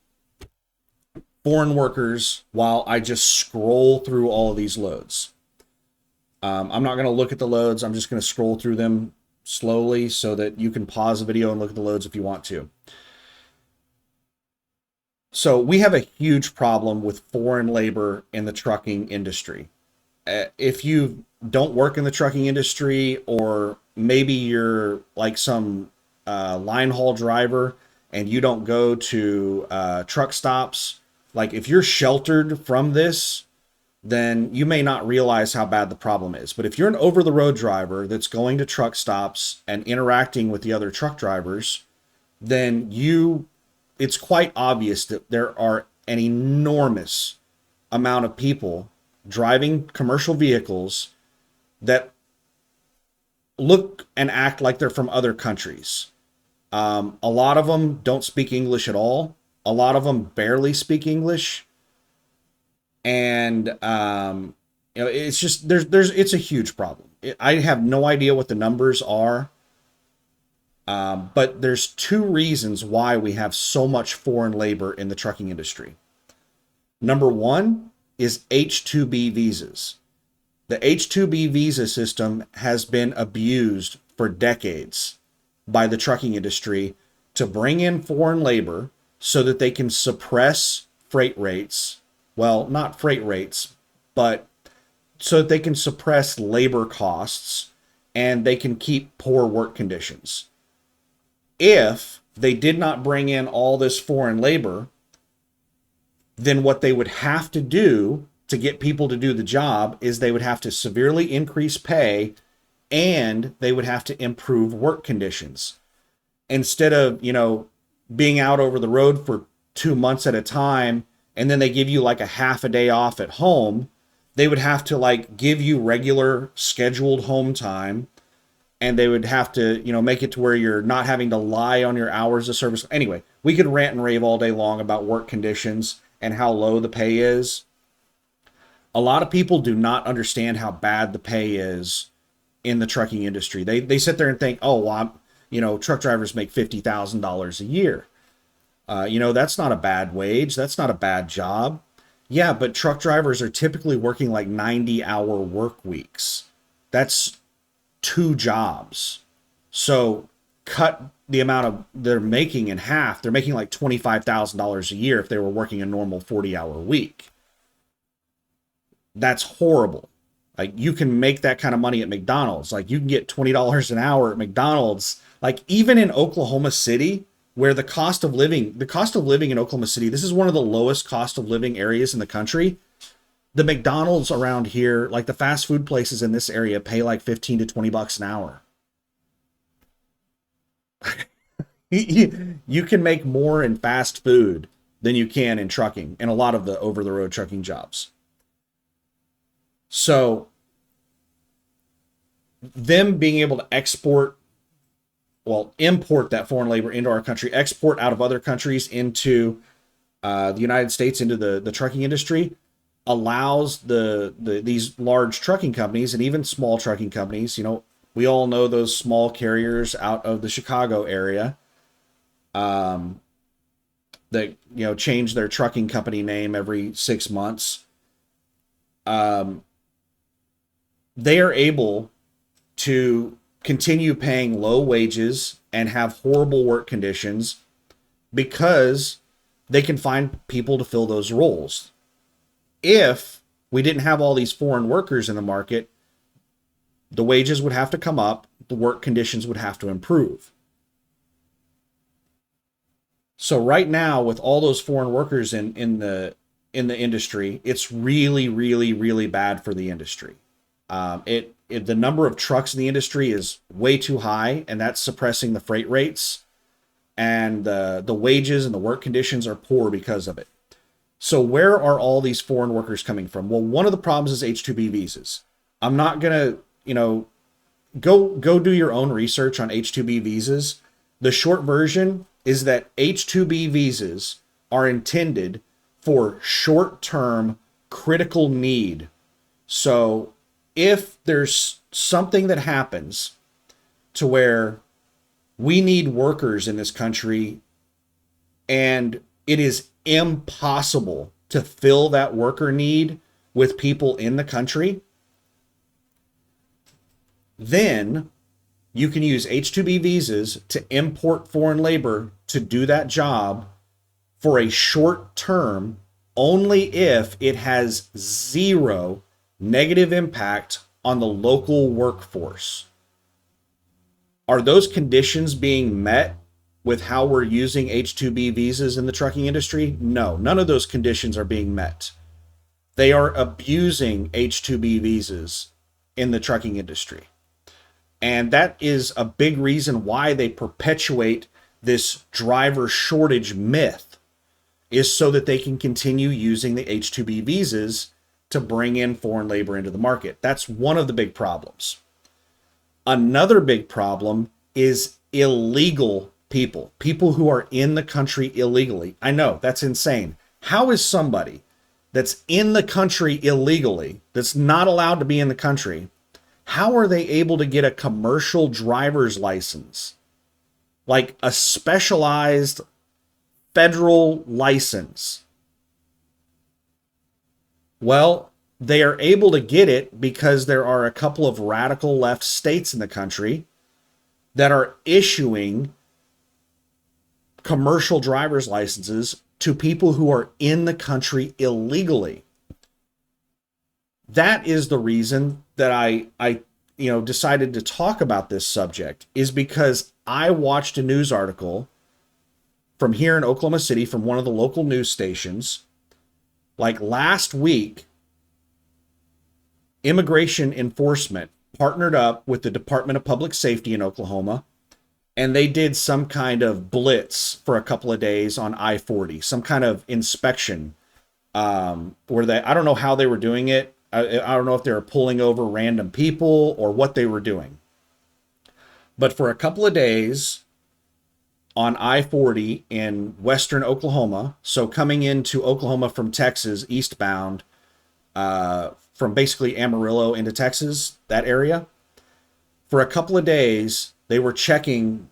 foreign workers while I just scroll through all of these loads. I'm not going to look at the loads. I'm just going to scroll through them slowly so that you can pause the video and look at the loads if you want to. So we have a huge problem with foreign labor in the trucking industry. If you don't work in the trucking industry, or maybe you're like some line haul driver and you don't go to truck stops, like if you're sheltered from this, then you may not realize how bad the problem is. But if you're an over-the-road driver that's going to truck stops and interacting with the other truck drivers, then it's quite obvious that there are an enormous amount of people driving commercial vehicles that look and act like they're from other countries. A lot of them don't speak English at all. A lot of them barely speak English. And it's just it's a huge problem. I have no idea what the numbers are, but there's two reasons why we have so much foreign labor in the trucking industry. Number one is H-2B visas. The H-2B visa system has been abused for decades by the trucking industry to bring in foreign labor so that they can suppress freight rates. Well, not freight rates, but so that they can suppress labor costs and they can keep poor work conditions. If they did not bring in all this foreign labor, then what they would have to do to get people to do the job is they would have to severely increase pay and they would have to improve work conditions. Instead of, being out over the road for 2 months at a time, and then they give you like a half a day off at home, they would have to like give you regular scheduled home time, and they would have to, make it to where you're not having to lie on your hours of service. Anyway, we could rant and rave all day long about work conditions and how low the pay is. A lot of people do not understand how bad the pay is in the trucking industry. They sit there and think, oh, well, truck drivers make $50,000 a year. That's not a bad wage. That's not a bad job. Yeah, but truck drivers are typically working like 90-hour work weeks. That's 2 jobs. So cut the amount of they're making in half. They're making like $25,000 a year if they were working a normal 40-hour week. That's horrible. Like, you can make that kind of money at McDonald's. Like, you can get $20 an hour at McDonald's. Like, even in Oklahoma City, where the cost of living in Oklahoma City, this is one of the lowest cost of living areas in the country. The McDonald's around here, like the fast food places in this area, pay like 15 to 20 bucks an hour. You can make more in fast food than you can in trucking and a lot of the over-the-road trucking jobs. So them being able to import that foreign labor into our country, export out of other countries into the United States, into the trucking industry, allows these large trucking companies and even small trucking companies, we all know those small carriers out of the Chicago area, that change their trucking company name every 6 months. They are able to continue paying low wages and have horrible work conditions because they can find people to fill those roles. If we didn't have all these foreign workers in the market, the wages would have to come up, the work conditions would have to improve. So right now, with all those foreign workers in the industry, it's really, really, really bad for the industry. The number of trucks in the industry is way too high, and that's suppressing the freight rates, and the wages and the work conditions are poor because of it. So where are all these foreign workers coming from? Well, one of the problems is H-2B visas. I'm not gonna, go do your own research on H-2B visas. The short version is that H-2B visas are intended for short-term critical need. So if there's something that happens to where we need workers in this country and it is impossible to fill that worker need with people in the country, then you can use H-2B visas to import foreign labor to do that job for a short term, only if it has zero negative impact on the local workforce. Are those conditions being met with how we're using H-2B visas in the trucking industry? No, none of those conditions are being met. They are abusing H-2B visas in the trucking industry. And that is a big reason why they perpetuate this driver shortage myth, is so that they can continue using the H-2B visas to bring in foreign labor into the market. That's one of the big problems. Another big problem is illegal people who are in the country illegally. I know, that's insane. How is somebody that's in the country illegally, that's not allowed to be in the country, how are they able to get a commercial driver's license? Like a specialized federal license? Well, they are able to get it because there are a couple of radical left states in the country that are issuing commercial driver's licenses to people who are in the country illegally. That is the reason that I decided to talk about this subject, is because I watched a news article from here in Oklahoma City from one of the local news stations. Like last week, Immigration Enforcement partnered up with the Department of Public Safety in Oklahoma, and they did some kind of blitz for a couple of days on I-40, some kind of inspection, where I don't know how they were doing it. I don't know if they were pulling over random people or what they were doing. But for a couple of days on I-40 in western Oklahoma, so coming into Oklahoma from Texas eastbound, from basically Amarillo into Texas, that area, for a couple of days, they were checking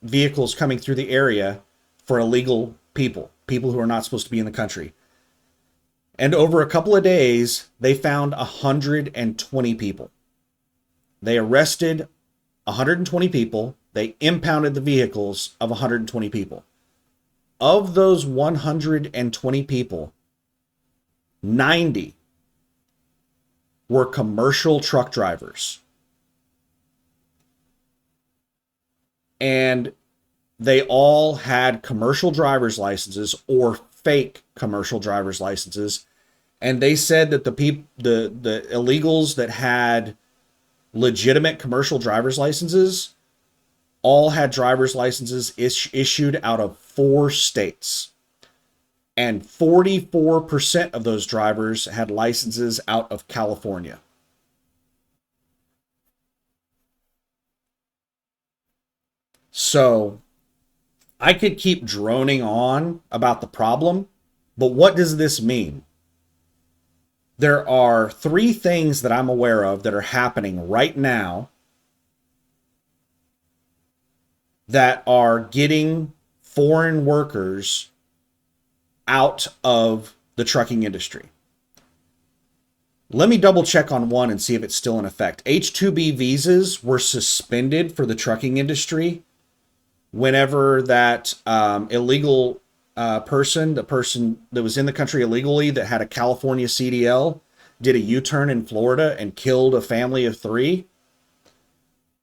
vehicles coming through the area for illegal people who are not supposed to be in the country. And over a couple of days, they found 120 people. They arrested 120 people. They impounded the vehicles of 120 people. Of those 120 people, 90 were commercial truck drivers. And they all had commercial driver's licenses or fake commercial driver's licenses. And they said that the illegals that had legitimate commercial driver's licenses all had driver's licenses issued out of 4 states. And 44% of those drivers had licenses out of California. So I could keep droning on about the problem, but what does this mean? There are three things that I'm aware of that are happening right now that are getting foreign workers out of the trucking industry. Let me double check on one and see if it's still in effect. H-2B visas were suspended for the trucking industry whenever that illegal person, the person that was in the country illegally that had a California CDL, did a U-turn in Florida and killed a family of three.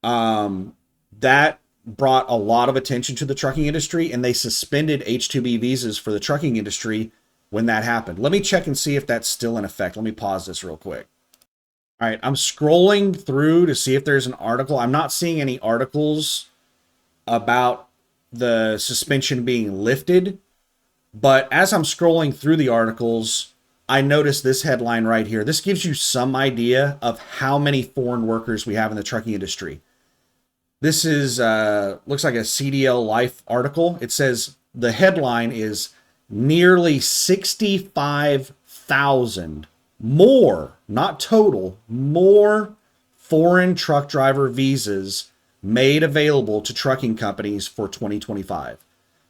That brought a lot of attention to the trucking industry, and they suspended H-2B visas for the trucking industry when that happened. Let me check and see if that's still in effect. Let me pause this real quick. All right, I'm scrolling through to see if there's an article. I'm not seeing any articles about the suspension being lifted, but as I'm scrolling through the articles, I noticed this headline right here. This gives you some idea of how many foreign workers we have in the trucking industry. This is looks like a CDL Life article. It says the headline is nearly 65,000 more, not total, more foreign truck driver visas made available to trucking companies for 2025.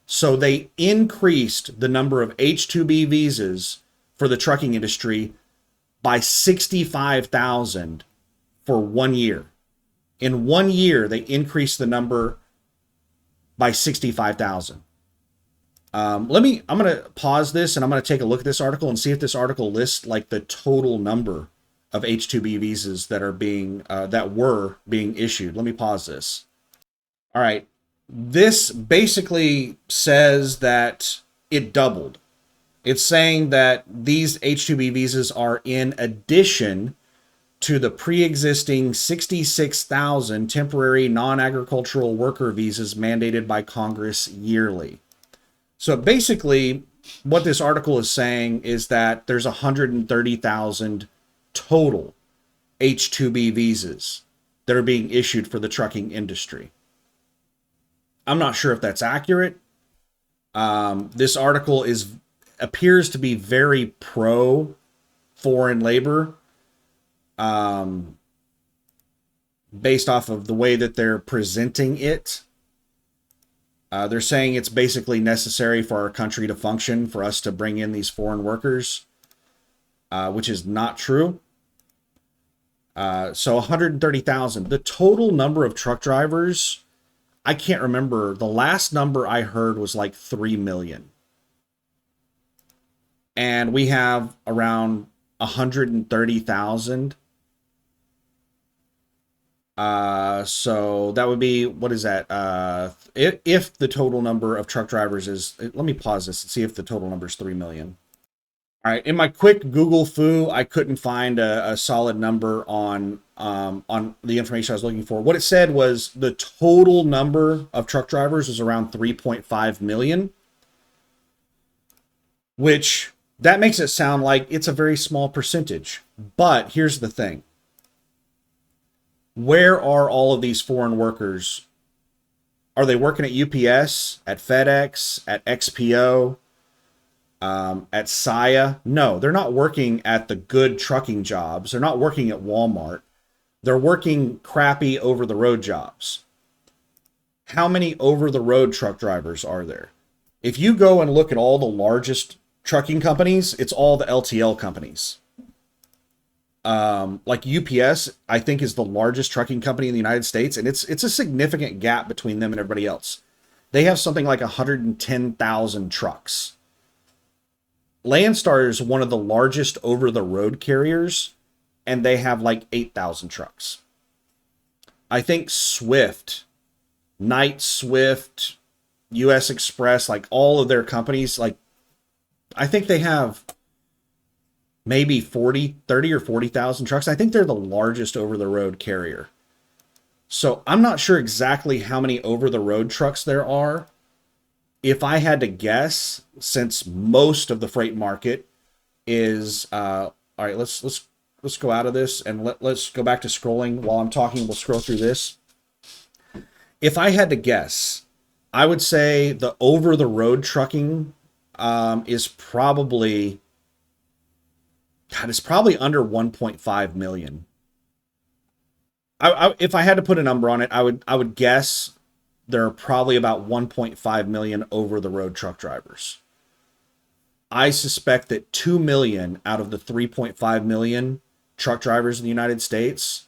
So they increased the number of H-2B visas for the trucking industry by 65,000 for 1 year. In 1 year, they increased the number by 65,000. I'm going to pause this and I'm going to take a look at this article and see if this article lists like the total number of H-2B visas that are that were being issued. Let me pause this. All right. This basically says that it doubled. It's saying that these H-2B visas are in addition to the pre-existing 66,000 temporary non-agricultural worker visas mandated by Congress yearly. So basically, what this article is saying is that there's 130,000 total H-2B visas that are being issued for the trucking industry. I'm not sure if that's accurate. This article appears to be very pro foreign labor, based off of the way that they're presenting it. They're saying it's basically necessary for our country to function for us to bring in these foreign workers, which is not true. So 130,000. The total number of truck drivers, I can't remember. The last number I heard was like 3 million. And we have around 130,000. So that would be, what is that? If the total number of truck drivers is, let me pause this and see if the total number is 3 million. All right. In my quick Google foo, I couldn't find a solid number on the information I was looking for. What it said was the total number of truck drivers was around 3.5 million, which that makes it sound like it's a very small percentage. But here's the thing. Where are all of these foreign workers? Are they working at UPS, at FedEx, at XPO, at Saia? No, they're not working at the good trucking jobs. They're not working at Walmart. They're working crappy over-the-road jobs. How many over-the-road truck drivers are there? If you go and look at all the largest trucking companies, it's all the LTL companies. Like UPS, I think, is the largest trucking company in the United States, and it's a significant gap between them and everybody else. They have something like 110,000 trucks. Landstar is one of the largest over-the-road carriers, and they have like 8,000 trucks. I think Swift, Knight Swift, US Express, like all of their companies, like I think they have maybe 30 or 40,000 trucks. I think they're the largest over-the-road carrier. So I'm not sure exactly how many over-the-road trucks there are, If I had to guess, since most of the freight market is all right, let's go out of this and let's go back to scrolling. While I'm talking, we'll scroll through this. If I had to guess, I would say the over the road trucking is probably, God, it's probably under 1.5 million. If I had to put a number on it, I would guess there are probably about 1.5 million over the road truck drivers. I suspect that 2 million out of the 3.5 million truck drivers in the United States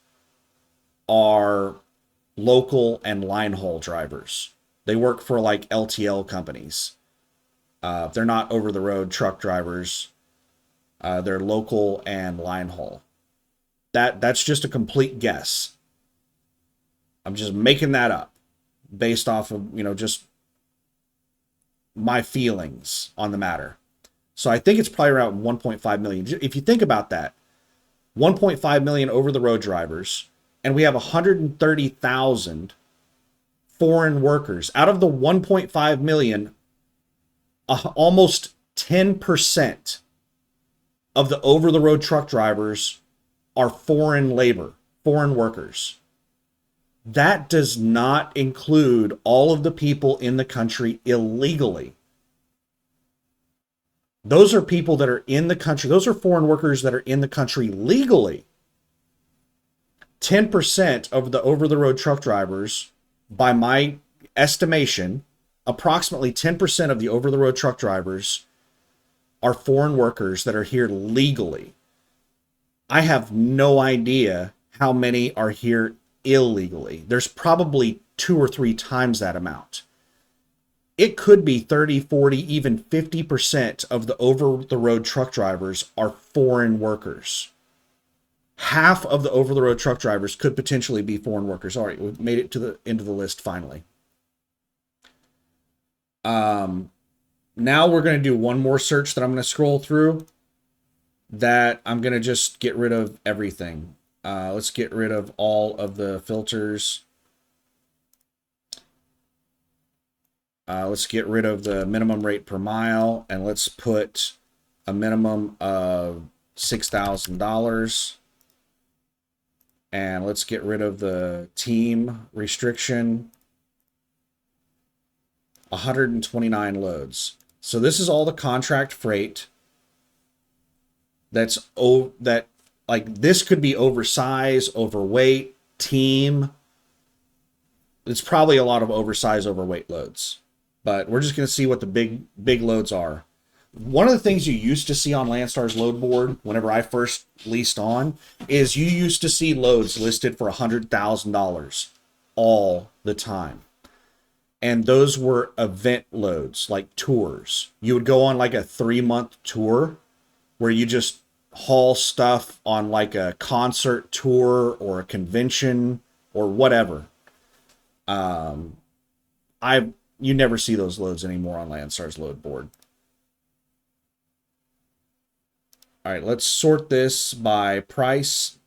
are local and line haul drivers. They work for like LTL companies. They're not over the road truck drivers. They're local and line haul. That's just a complete guess. I'm just making that up based off of, just my feelings on the matter. So I think it's probably around 1.5 million. If you think about that, 1.5 million over the road drivers, and we have 130,000 foreign workers. Out of the 1.5 million, almost 10% of the over the road truck drivers are foreign labor, foreign workers. That does not include all of the people in the country illegally. Those are people that are in the country. Those are foreign workers that are in the country legally. 10% of the over the road truck drivers, by my estimation, approximately 10% of the over the road truck drivers are foreign workers that are here legally. I have no idea how many are here illegally. There's probably 2 or 3 times that amount. It could be 30, 40, even 50% of the over the road truck drivers are foreign workers. Half of the over the road truck drivers could potentially be foreign workers. All right, we've made it to the end of the list finally. Now we're going to do one more search that I'm going to scroll through, that I'm going to just get rid of everything. Let's get rid of all of the filters. Let's get rid of the minimum rate per mile, and let's put a minimum of $6,000. And let's get rid of the team restriction. 129 loads. So this is all the contract freight. That like this could be oversized, overweight, team. It's probably a lot of oversized, overweight loads. But we're just going to see what the big loads are. One of the things you used to see on Landstar's load board whenever I first leased on is you used to see loads listed for $100,000 all the time. And those were event loads, like tours. You would go on like a 3-month tour where you just haul stuff on like a concert tour or a convention or whatever. You never see those loads anymore on Landstar's load board. All right, let's sort this by price.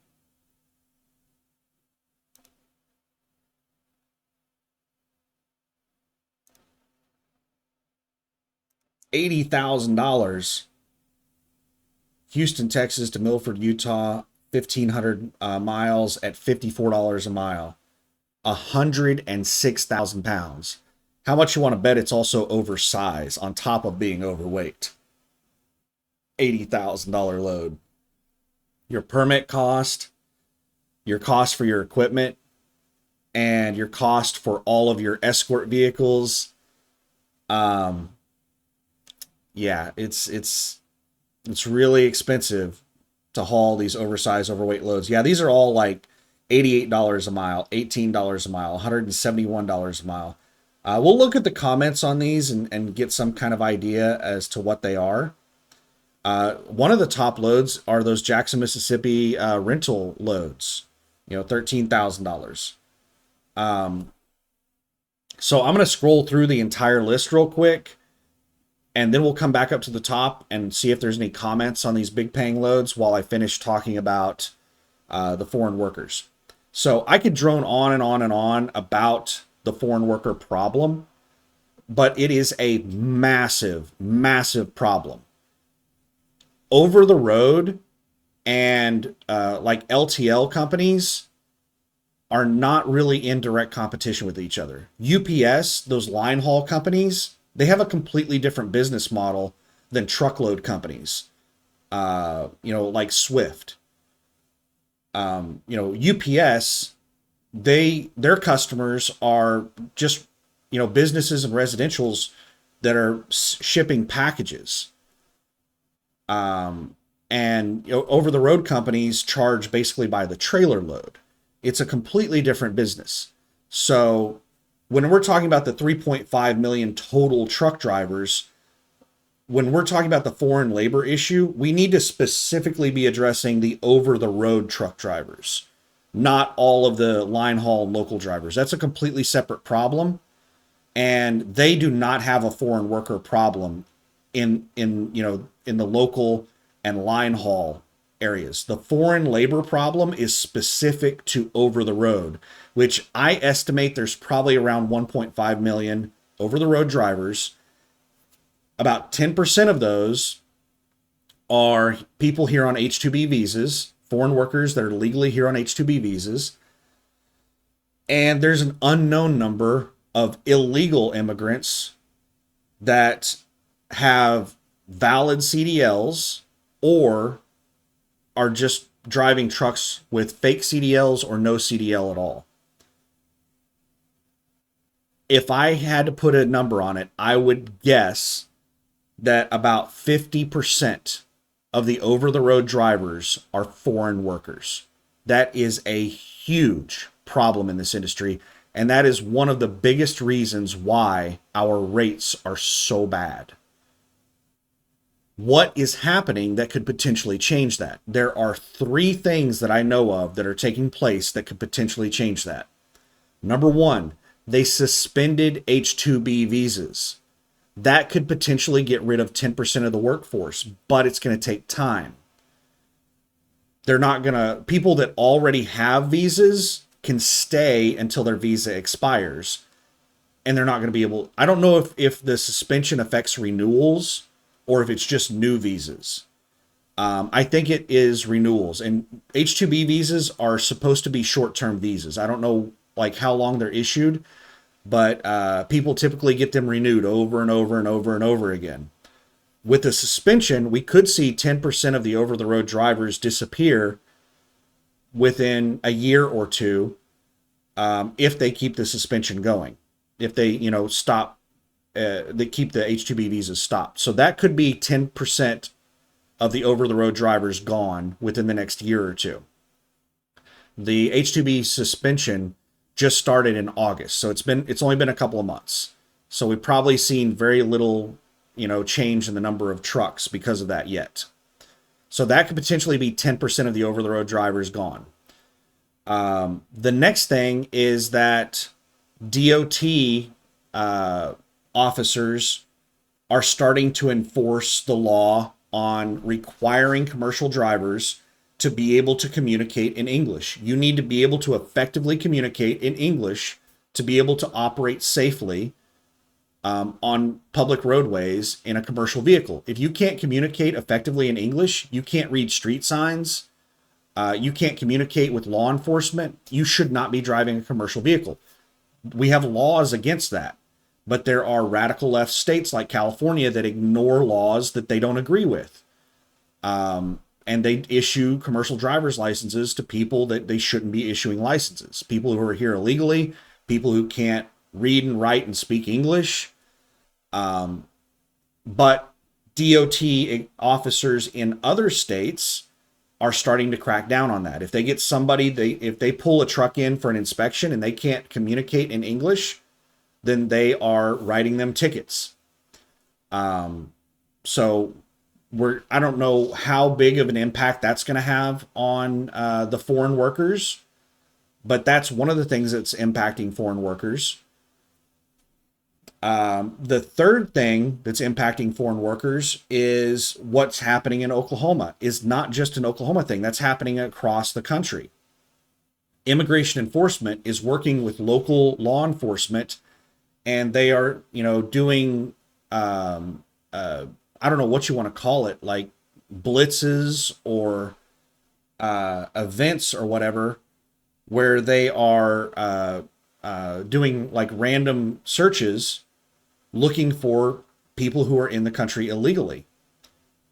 $80,000. Houston, Texas to Milford, Utah, 1,500 miles at $54 a mile. 106,000 pounds. How much you want to bet it's also oversized on top of being overweight? $80,000 load. Your permit cost, your cost for your equipment, and your cost for all of your escort vehicles. Yeah, it's really expensive to haul these oversized, overweight loads. Yeah, these are all like $88 a mile, $18 a mile, $171 a mile. We'll look at the comments on these and get some kind of idea as to what they are. One of the top loads are those Jackson, Mississippi rental loads, $13,000. So I'm going to scroll through the entire list real quick, and then we'll come back up to the top and see if there's any comments on these big paying loads while I finish talking about the foreign workers. So I could drone on and on and on about the foreign worker problem, but it is a massive, massive problem. Over the road and like LTL companies are not really in direct competition with each other. UPS, those line haul companies, they have a completely different business model than truckload companies. Like Swift. UPS, their customers are just, businesses and residentials that are shipping packages. And over the road companies charge basically by the trailer load. It's a completely different business. So when we're talking about the 3.5 million total truck drivers, when we're talking about the foreign labor issue, we need to specifically be addressing the over the road truck drivers, not all of the line haul and local drivers. That's a completely separate problem. And they do not have a foreign worker problem in the local and line haul areas. The foreign labor problem is specific to over the road, which I estimate there's probably around 1.5 million over the road drivers. About 10% of those are people here on H-2B visas, foreign workers that are legally here on H-2B visas. And there's an unknown number of illegal immigrants that have valid CDLs or are just driving trucks with fake CDLs or no CDL at all. If I had to put a number on it, I would guess that about 50% of the over-the-road drivers are foreign workers. That is a huge problem in this industry, and that is one of the biggest reasons why our rates are so bad. What is happening that could potentially change that? There are 3 things that I know of that are taking place that could potentially change that. Number 1, they suspended H-2B visas. That could potentially get rid of 10% of the workforce, but it's going to take time. People that already have visas can stay until their visa expires, and they're not going to be able, I don't know if the suspension affects renewals or if it's just new visas. I think it is renewals, and H-2B visas are supposed to be short-term visas. I don't know how long they're issued, but people typically get them renewed over and over and over and over again. With the suspension, we could see 10% of the over-the-road drivers disappear within a year or two if they keep the suspension going. If they, stop, they keep the H-2B visas stopped. So that could be 10% of the over-the-road drivers gone within the next year or two. The H-2B suspension just started in August, so it's only been a couple of months. So we've probably seen very little, change in the number of trucks because of that yet. So that could potentially be 10% of the over-the-road drivers gone. The next thing is that DOT officers are starting to enforce the law on requiring commercial drivers to be able to communicate in English. You need to be able to effectively communicate in English to be able to operate safely on public roadways in a commercial vehicle. If you can't communicate effectively in English, you can't read street signs, you can't communicate with law enforcement, you should not be driving a commercial vehicle. We have laws against that, but there are radical left states like California that ignore laws that they don't agree with. And they issue commercial driver's licenses to people that they shouldn't be issuing licenses. People who are here illegally, people who can't read and write and speak English. But DOT officers in other states are starting to crack down on that. If they get somebody, if they pull a truck in for an inspection and they can't communicate in English, then they are writing them tickets. So I don't know how big of an impact that's going to have on the foreign workers, but that's one of the things that's impacting foreign workers. The third thing that's impacting foreign workers is what's happening in Oklahoma. Is not just an Oklahoma thing. That's happening across the country. Immigration enforcement is working with local law enforcement and they are, doing, um, I don't know what you want to call it, like blitzes or events or whatever, where they are doing like random searches looking for people who are in the country illegally.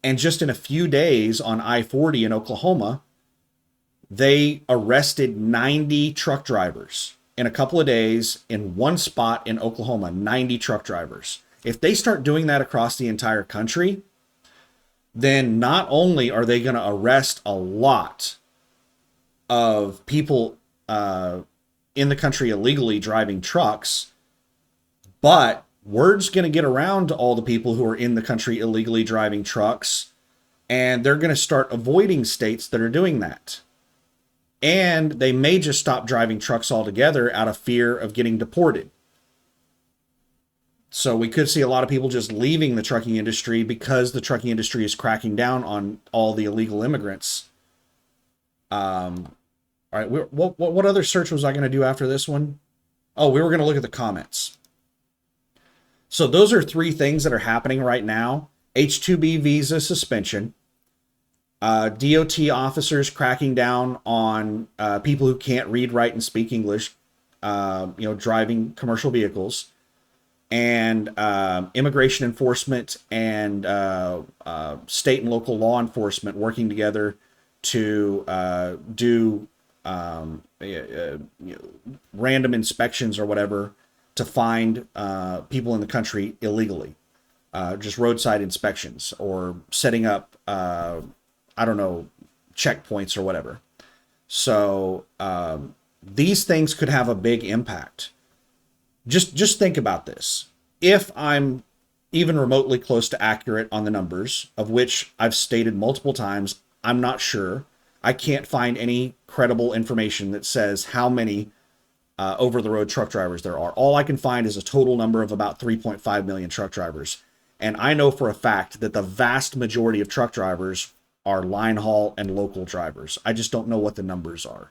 And just in a few days on I-40 in Oklahoma, they arrested 90 truck drivers in a couple of days in one spot in Oklahoma, 90 truck drivers. If they start doing that across the entire country, then not only are they going to arrest a lot of people in the country illegally driving trucks, but word's going to get around to all the people who are in the country illegally driving trucks, and they're going to start avoiding states that are doing that. And they may just stop driving trucks altogether out of fear of getting deported. So we could see a lot of people just leaving the trucking industry because the trucking industry is cracking down on all the illegal immigrants. All right, what other search was I going to do after this one? Oh, we were going to look at the comments. So those are three things that are happening right now. H-2B visa suspension, DOT officers cracking down on people who can't read, write, and speak English, driving commercial vehicles, and immigration enforcement and state and local law enforcement working together to do random inspections or whatever to find people in the country illegally. Just roadside inspections or setting up, checkpoints or whatever. So these things could have a big impact. Just think about this. If I'm even remotely close to accurate on the numbers, of which I've stated multiple times, I'm not sure. I can't find any credible information that says how many over-the-road truck drivers there are. All I can find is a total number of about 3.5 million truck drivers. And I know for a fact that the vast majority of truck drivers are line haul and local drivers. I just don't know what the numbers are.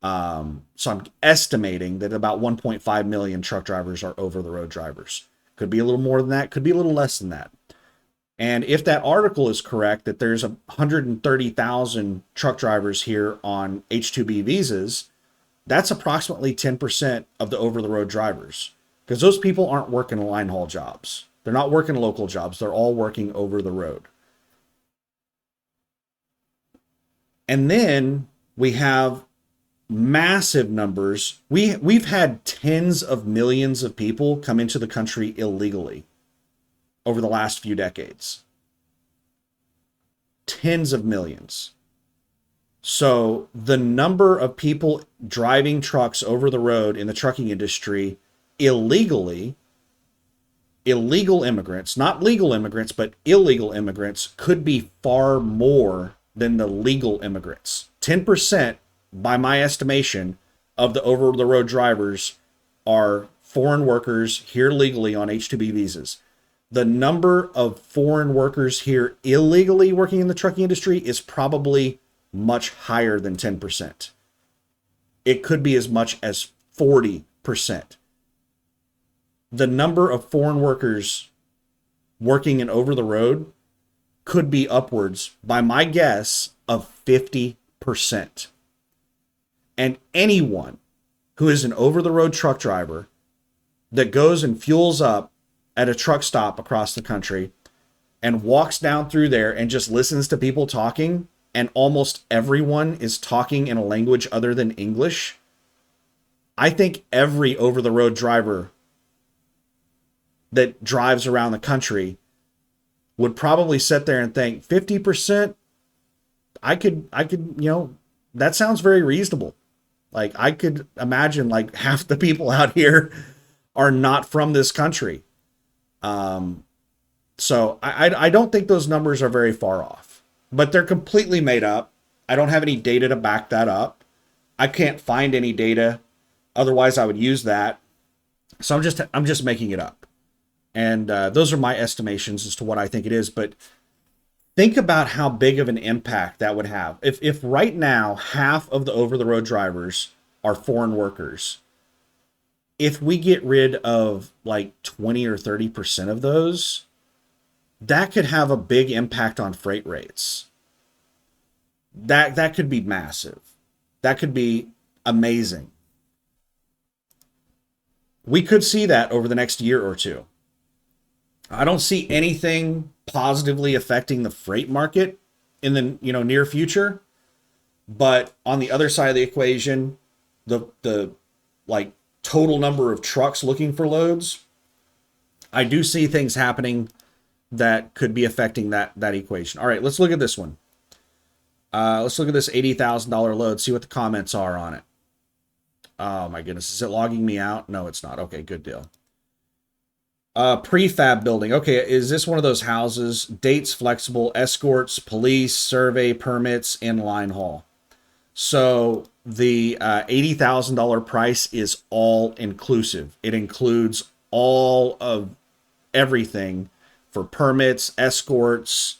So I'm estimating that about 1.5 million truck drivers are over-the-road drivers. Could be a little more than that, could be a little less than that. And if that article is correct, that there's 130,000 truck drivers here on H-2B visas, that's approximately 10% of the over-the-road drivers. Because those people aren't working line haul jobs. They're not working local jobs. They're all working over the road. And then we have massive numbers. We've had tens of millions of people come into the country illegally over the last few decades. Tens of millions. So the number of people driving trucks over the road in the trucking industry illegally, illegal immigrants, not legal immigrants, but illegal immigrants, could be far more than the legal immigrants. 10%, by my estimation, of the over-the-road drivers are foreign workers here legally on H-2B visas. The number of foreign workers here illegally working in the trucking industry is probably much higher than 10%. It could be as much as 40%. The number of foreign workers working in over the road could be upwards, by my guess, of 50%. And anyone who is an over-the-road truck driver that goes and fuels up at a truck stop across the country and walks down through there and just listens to people talking, and almost everyone is talking in a language other than English, I think every over-the-road driver that drives around the country would probably sit there and think 50%, I could, that sounds very reasonable. Like, I could imagine like half the people out here are not from this country. So I don't think those numbers are very far off, but they're completely made up. I don't have any data to back that up. I can't find any data. Otherwise I would use that. So I'm just making it up. And those are my estimations as to what I think it is. But think about how big of an impact that would have. If right now half of the over-the-road drivers are foreign workers, if we get rid of like 20 or 30% of those, that could have a big impact on freight rates. That could be massive. That could be amazing. We could see that over the next year or two. I don't see anything positively affecting the freight market in the near future, but on the other side of the equation, the like total number of trucks looking for loads, I do see things happening that could be affecting that equation. All right, let's look at this one. Let's look at this $80,000 load, see what the comments are on it. Oh my goodness, is it logging me out? No, it's not. Okay, good deal. Prefab building. Okay, is this one of those houses? Dates flexible, escorts, police, survey, permits, and line haul. So the $80,000 price is all inclusive. It includes all of everything for permits, escorts,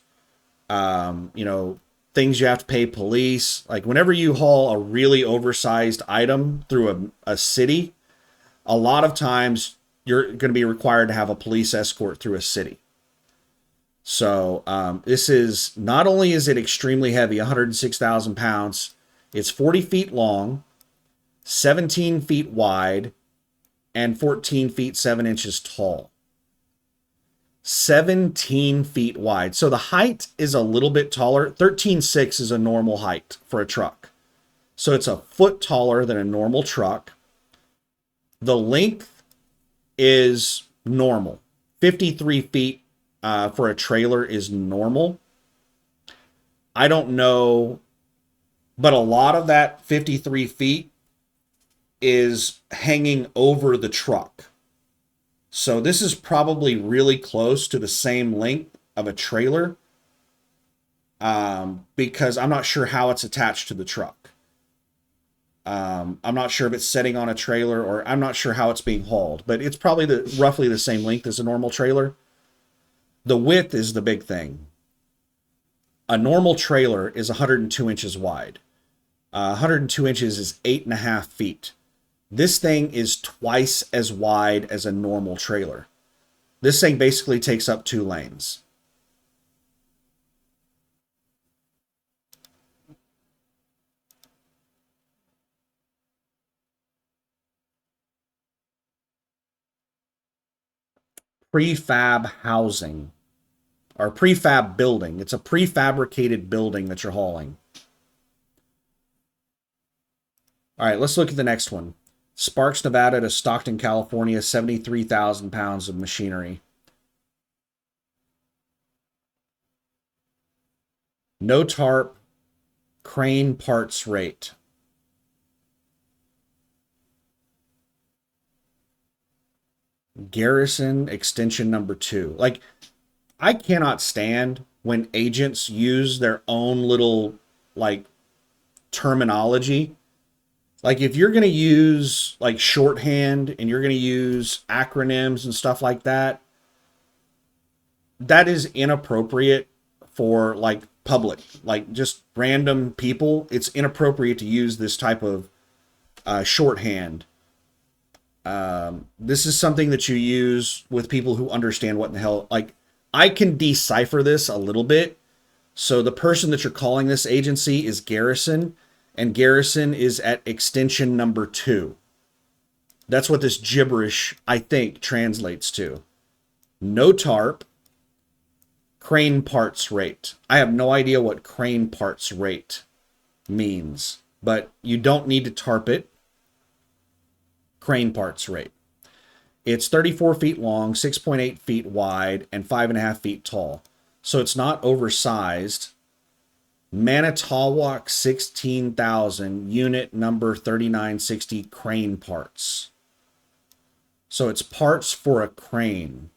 things you have to pay police. Like whenever you haul a really oversized item through a city, a lot of times you're going to be required to have a police escort through a city. So this is, not only is it extremely heavy, 106,000 pounds, it's 40 feet long, 17 feet wide, and 14 feet 7 inches tall. 17 feet wide. So the height is a little bit taller. 13.6 is a normal height for a truck. So it's a foot taller than a normal truck. The length is normal. 53 feet for a trailer is normal. I don't know, but a lot of that 53 feet is hanging over the truck. So this is probably really close to the same length of a trailer, because I'm not sure how it's attached to the truck. I'm not sure if it's sitting on a trailer, or I'm not sure how it's being hauled, but it's probably roughly the same length as a normal trailer. The width is the big thing. A normal trailer is 102 inches wide. 102 inches is 8.5 feet. This thing is twice as wide as a normal trailer. This thing basically takes up 2 lanes. Prefab housing, or prefab building. It's a prefabricated building that you're hauling. All right, let's look at the next one. Sparks, Nevada to Stockton, California, 73,000 pounds of machinery. No tarp, crane parts rate. Garrison extension number 2. Like, I cannot stand when agents use their own little, like, terminology. Like, if you're going to use, like, shorthand and you're going to use acronyms and stuff like that, that is inappropriate for, like, public, like, just random people. It's inappropriate to use this type of shorthand. This is something that you use with people who understand what in the hell, like, I can decipher this a little bit. So the person that you're calling this agency is Garrison, and Garrison is at extension number 2. That's what this gibberish, I think, translates to. No tarp, crane parts rate. I have no idea what crane parts rate means, but you don't need to tarp it. Crane parts rate. It's 34 feet long, 6.8 feet wide, and 5.5 feet tall. So it's not oversized. Manitowoc 16,000, unit number 3960, crane parts. So it's parts for a crane.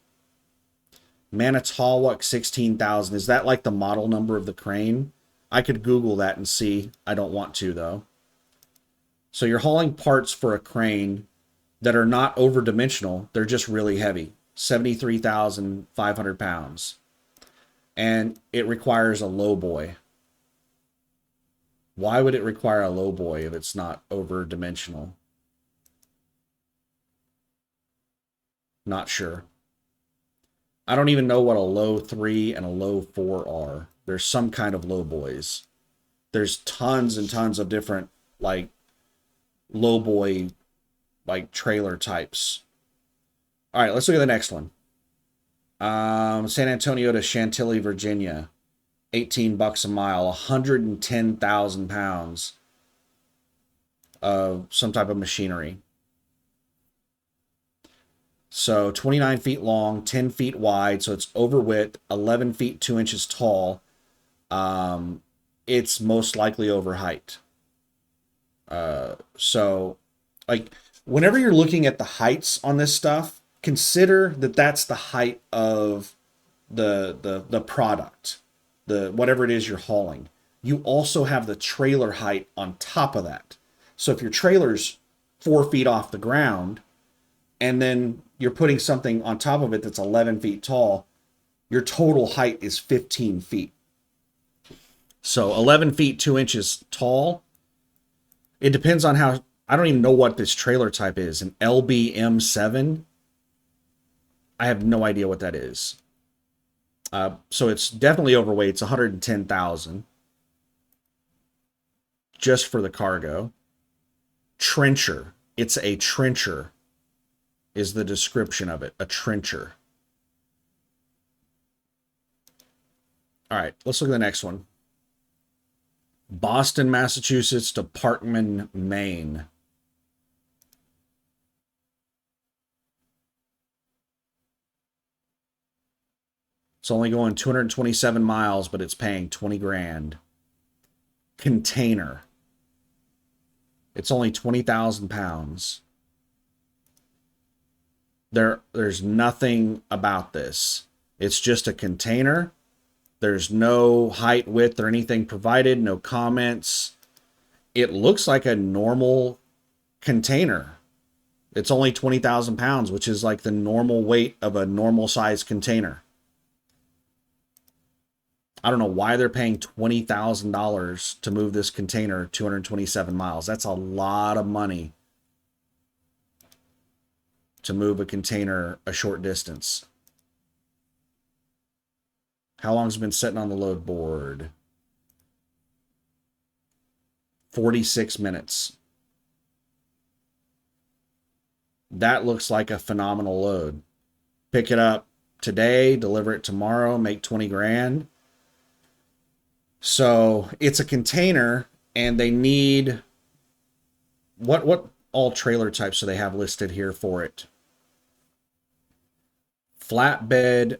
Manitowoc 16,000. Is that like the model number of the crane? I could Google that and see. I don't want to, though. So you're hauling parts for a crane that are not overdimensional. They're just really heavy. 73,500 pounds. And it requires a lowboy. Why would it require a lowboy if it's not overdimensional? Not sure. I don't even know what a low 3 and a low 4 are. There's some kind of low boys. There's tons and tons of different like low boy like trailer types. All right, let's look at the next one. San Antonio to Chantilly, Virginia, $18 a mile, 110,000 pounds of some type of machinery. So 29 feet long, 10 feet wide, so it's over width, 11 feet 2 inches tall. It's most likely over height. So like whenever you're looking at the heights on this stuff, consider that that's the height of the product, the whatever it is you're hauling. You also have the trailer height on top of that. So if your trailer's 4 feet off the ground, and then you're putting something on top of it that's 11 feet tall, your total height is 15 feet. So 11 feet 2 inches tall. It depends on how, I don't even know what this trailer type is. An LBM7. I have no idea what that is. So it's definitely overweight. It's 110,000 just for the cargo. Trencher. It's a trencher is the description of it. A trencher. All right, let's look at the next one. Boston, Massachusetts to Parkman, Maine. It's only going 227 miles, but it's paying 20 grand. Container. It's only 20,000 pounds. There's nothing about this. It's just a container. There's no height, width, or anything provided. No comments. It looks like a normal container. It's only 20,000 pounds, which is like the normal weight of a normal size container. I don't know why they're paying $20,000 to move this container 227 miles. That's a lot of money to move a container a short distance. How long has it been sitting on the load board? 46 minutes. That looks like a phenomenal load. Pick it up today, deliver it tomorrow, make 20 grand. So it's a container, and they need what all trailer types do they have listed here for it? Flatbed,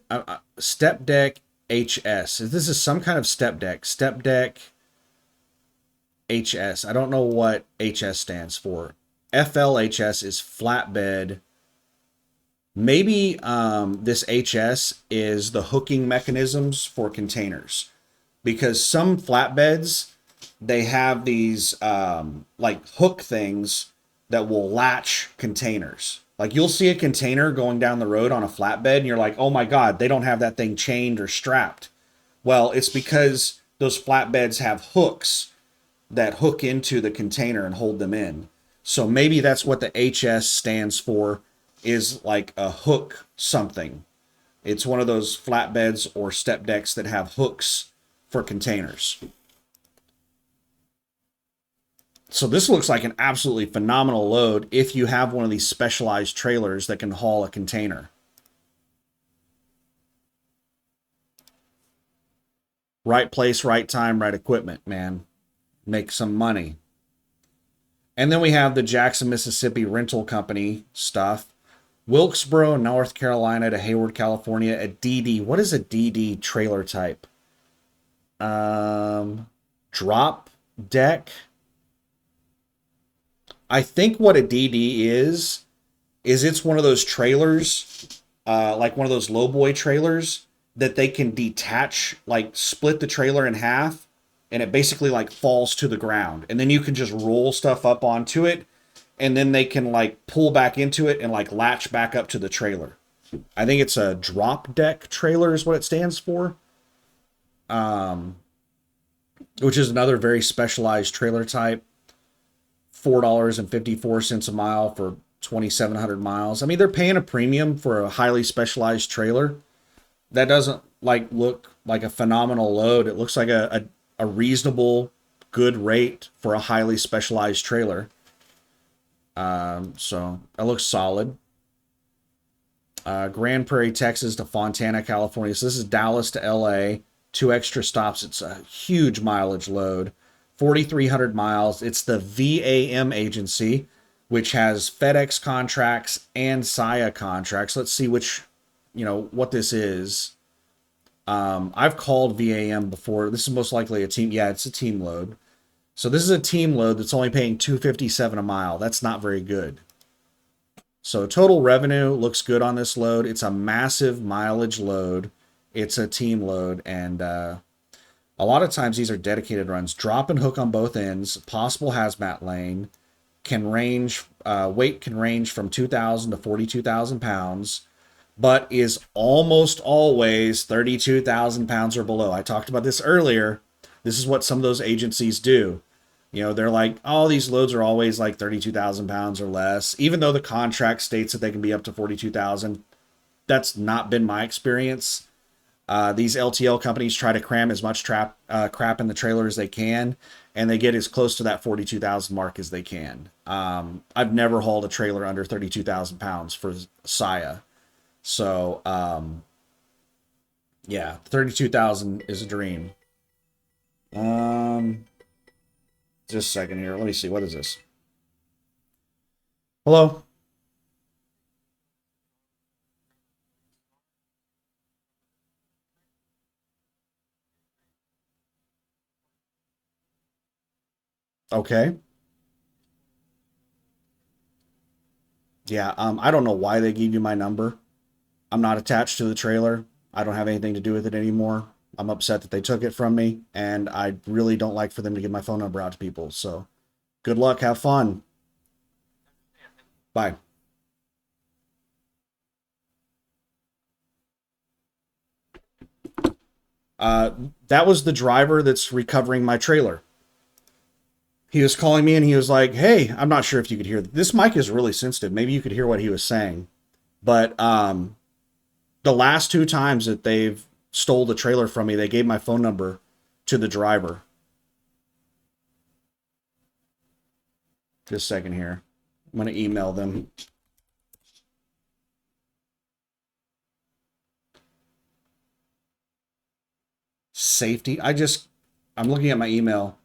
step deck HS. This is some kind of step deck. Step deck HS. I don't know what HS stands for. FLHS is flatbed. Maybe this HS is the hooking mechanisms for containers. Because some flatbeds, they have these like hook things that will latch containers. Like you'll see a container going down the road on a flatbed and you're like, oh my God, they don't have that thing chained or strapped. Well, it's because those flatbeds have hooks that hook into the container and hold them in. So maybe that's what the HS stands for, is like a hook something. It's one of those flatbeds or step decks that have hooks for containers. So this looks like an absolutely phenomenal load if you have one of these specialized trailers that can haul a container. Right place, right time, right equipment, man. Make some money. And then we have the Jackson, Mississippi rental company stuff. Wilkesboro, North Carolina to Hayward, California, a DD. What is a DD trailer type? Drop deck. I think what a DD is it's one of those trailers, like one of those lowboy trailers that they can detach, like split the trailer in half, and it basically like falls to the ground. And then you can just roll stuff up onto it, and then they can like pull back into it and like latch back up to the trailer. I think it's a drop deck trailer is what it stands for. Which is another very specialized trailer type. $4.54 a mile for 2,700 miles. I mean, they're paying a premium for a highly specialized trailer. That doesn't like look like a phenomenal load. It looks like a reasonable, good rate for a highly specialized trailer. So it looks solid. Grand Prairie, Texas to Fontana, California. So this is Dallas to LA. 2 extra stops. It's a huge mileage load. 4,300 miles. It's the VAM agency, which has FedEx contracts and Saia contracts. Let's see which, what this is. I've called VAM before. This is most likely a team. Yeah, it's a team load. So this is a team load that's only paying $257 a mile. That's not very good. So total revenue looks good on this load. It's a massive mileage load. It's a team load, and a lot of times these are dedicated runs. Drop and hook on both ends. Possible hazmat lane. Weight can range from 2,000 to 42,000 pounds, but is almost always 32,000 pounds or below. I talked about this earlier. This is what some of those agencies do. They're like, oh, these loads are always like 32,000 pounds or less, even though the contract states that they can be up to 42,000. That's not been my experience. These LTL companies try to cram as much crap in the trailer as they can, and they get as close to that 42,000 mark as they can. I've never hauled a trailer under 32,000 pounds for Saia. So, yeah, 32,000 is a dream. Just a second here. Let me see. What is this? Hello? Okay. Yeah, I don't know why they gave you my number. I'm not attached to the trailer. I don't have anything to do with it anymore. I'm upset that they took it from me, and I really don't like for them to give my phone number out to people. So, good luck. Have fun. Bye. Uh, that was the driver that's recovering my trailer. He was calling me and he was like, "Hey, I'm not sure if you could hear this mic is really sensitive. Maybe you could hear what he was saying." But the last 2 times that they've stole the trailer from me, they gave my phone number to the driver. Just a second here. I'm going to email them. Safety. I'm looking at my email.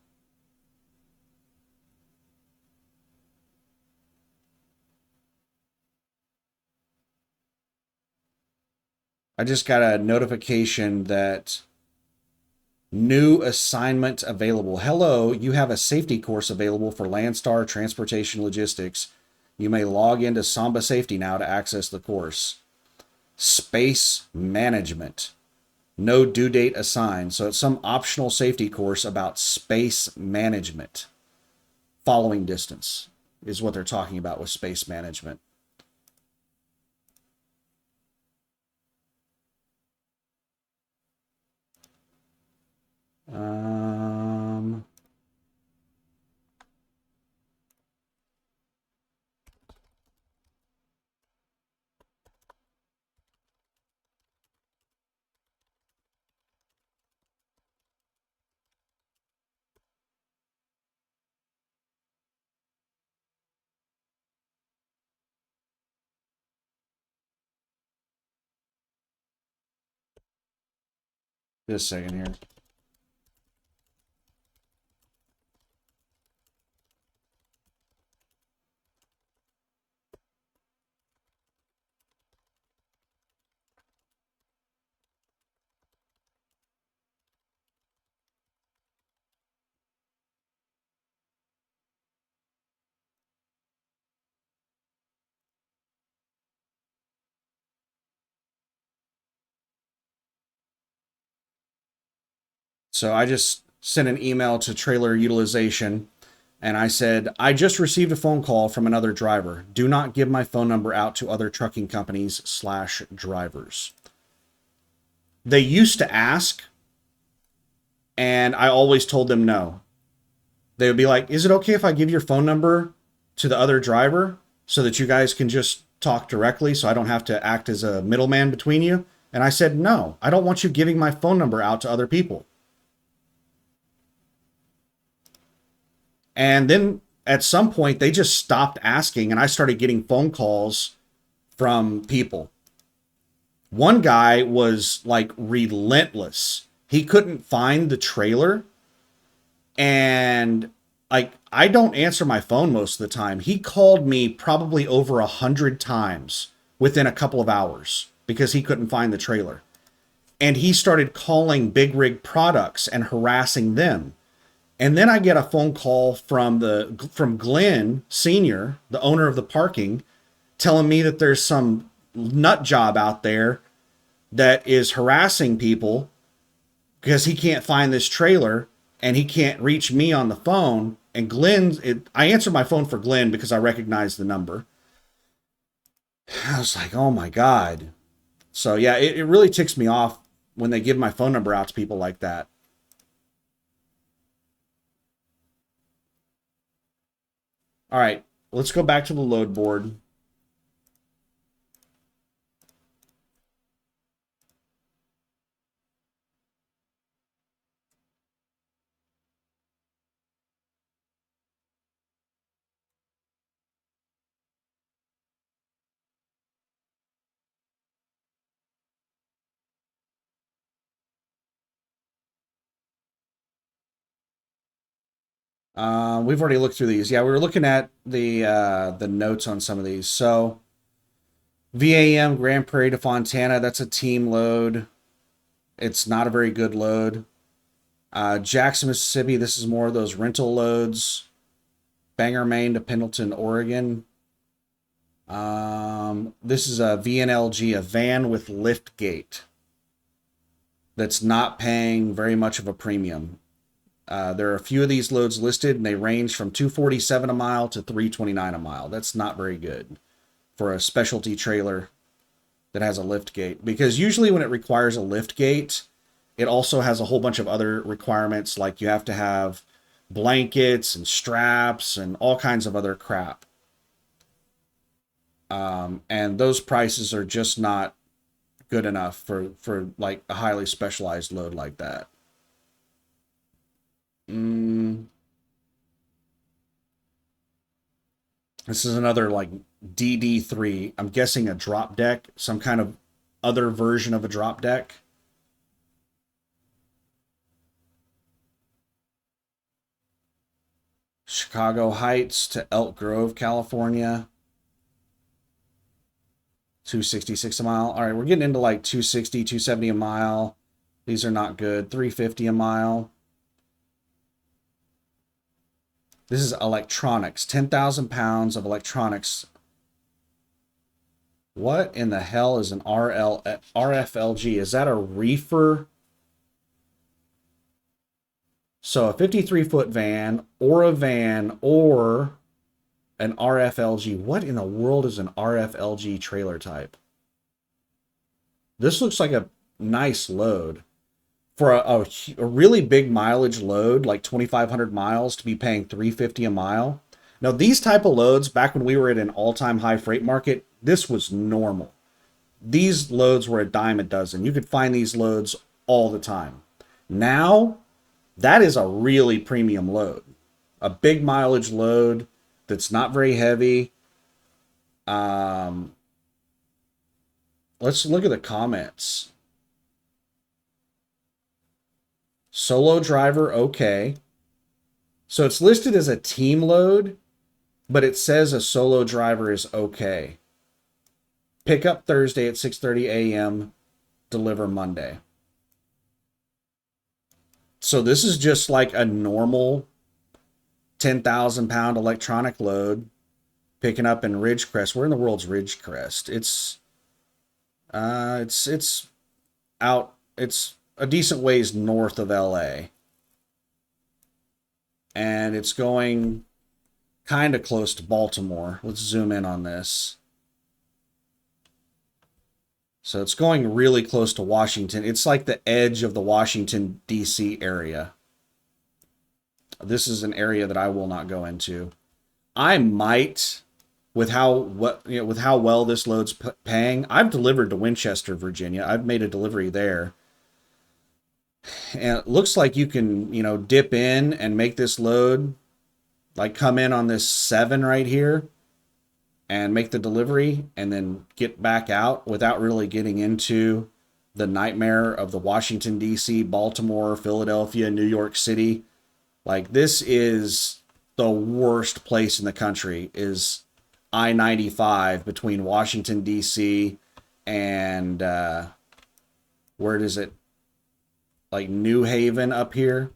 I just got a notification that new assignment available. Hello, you have a safety course available for Landstar Transportation Logistics. You may log into Samba Safety now to access the course. Space management. No due date assigned. So it's some optional safety course about space management. Following distance is what they're talking about with space management. Just a second here. So I just sent an email to trailer utilization and I said, I just received a phone call from another driver. Do not give my phone number out to other trucking companies / drivers. They used to ask, and I always told them no. They would be like, is it okay if I give your phone number to the other driver so that you guys can just talk directly so I don't have to act as a middleman between you? And I said, no, I don't want you giving my phone number out to other people. And then at some point, they just stopped asking, and I started getting phone calls from people. One guy was like relentless. He couldn't find the trailer, and like, I don't answer my phone most of the time. He called me probably over 100 times within a couple of hours because he couldn't find the trailer. And he started calling Big Rig Products and harassing them. And then I get a phone call from Glenn Senior, the owner of the parking, telling me that there's some nut job out there that is harassing people because he can't find this trailer and he can't reach me on the phone. And I answered my phone for Glenn because I recognized the number. I was like, oh my God. So yeah, it really ticks me off when they give my phone number out to people like that. All right, let's go back to the load board. We've already looked through these. Yeah, we were looking at the notes on some of these. So VAM Grand Prairie to Fontana, that's a team load. It's not a very good load. Jackson, Mississippi, this is more of those rental loads. Bangor, Maine to Pendleton, Oregon. This is a VNLG, a van with lift gate that's not paying very much of a premium. There are a few of these loads listed, and they range from $247 a mile to $329 a mile. That's not very good for a specialty trailer that has a lift gate, because usually when it requires a lift gate, it also has a whole bunch of other requirements, like you have to have blankets and straps and all kinds of other crap. And those prices are just not good enough for like a highly specialized load like that. This is another like DD3. I'm guessing a drop deck, some kind of other version of a drop deck. Chicago Heights to Elk Grove, California. 266 a mile. All right, we're getting into like 260, 270 a mile. These are not good. 350 a mile. This is electronics. 10,000 pounds of electronics. What in the hell is an RFLG? Is that a reefer? So a 53-foot van or a van or an RFLG. What in the world is an RFLG trailer type? This looks like a nice load. For a really big mileage load, like 2,500 miles, to be paying $350 a mile. Now, these type of loads, back when we were at an all-time high freight market, this was normal. These loads were a dime a dozen. You could find these loads all the time. Now, that is a really premium load. A big mileage load that's not very heavy. Let's look at the comments. Solo driver, okay. So it's listed as a team load, but it says a solo driver is okay. Pick up Thursday at 6:30 a.m., deliver Monday. So this is just like a normal 10,000 pound electronic load picking up in Ridgecrest. We're in the world's Ridgecrest. It's a decent ways north of LA. And it's going kind of close to Baltimore. Let's zoom in on this. So it's going really close to Washington. It's like the edge of the Washington, D.C. area. This is an area that I will not go into. I might with how well this load's paying. I've delivered to Winchester, Virginia. I've made a delivery there. And it looks like you can, dip in and make this load, like come in on this 7 right here and make the delivery and then get back out without really getting into the nightmare of the Washington, D.C., Baltimore, Philadelphia, New York City. Like, this is the worst place in the country, is I-95 between Washington, D.C. and where is it? Like New Haven up here.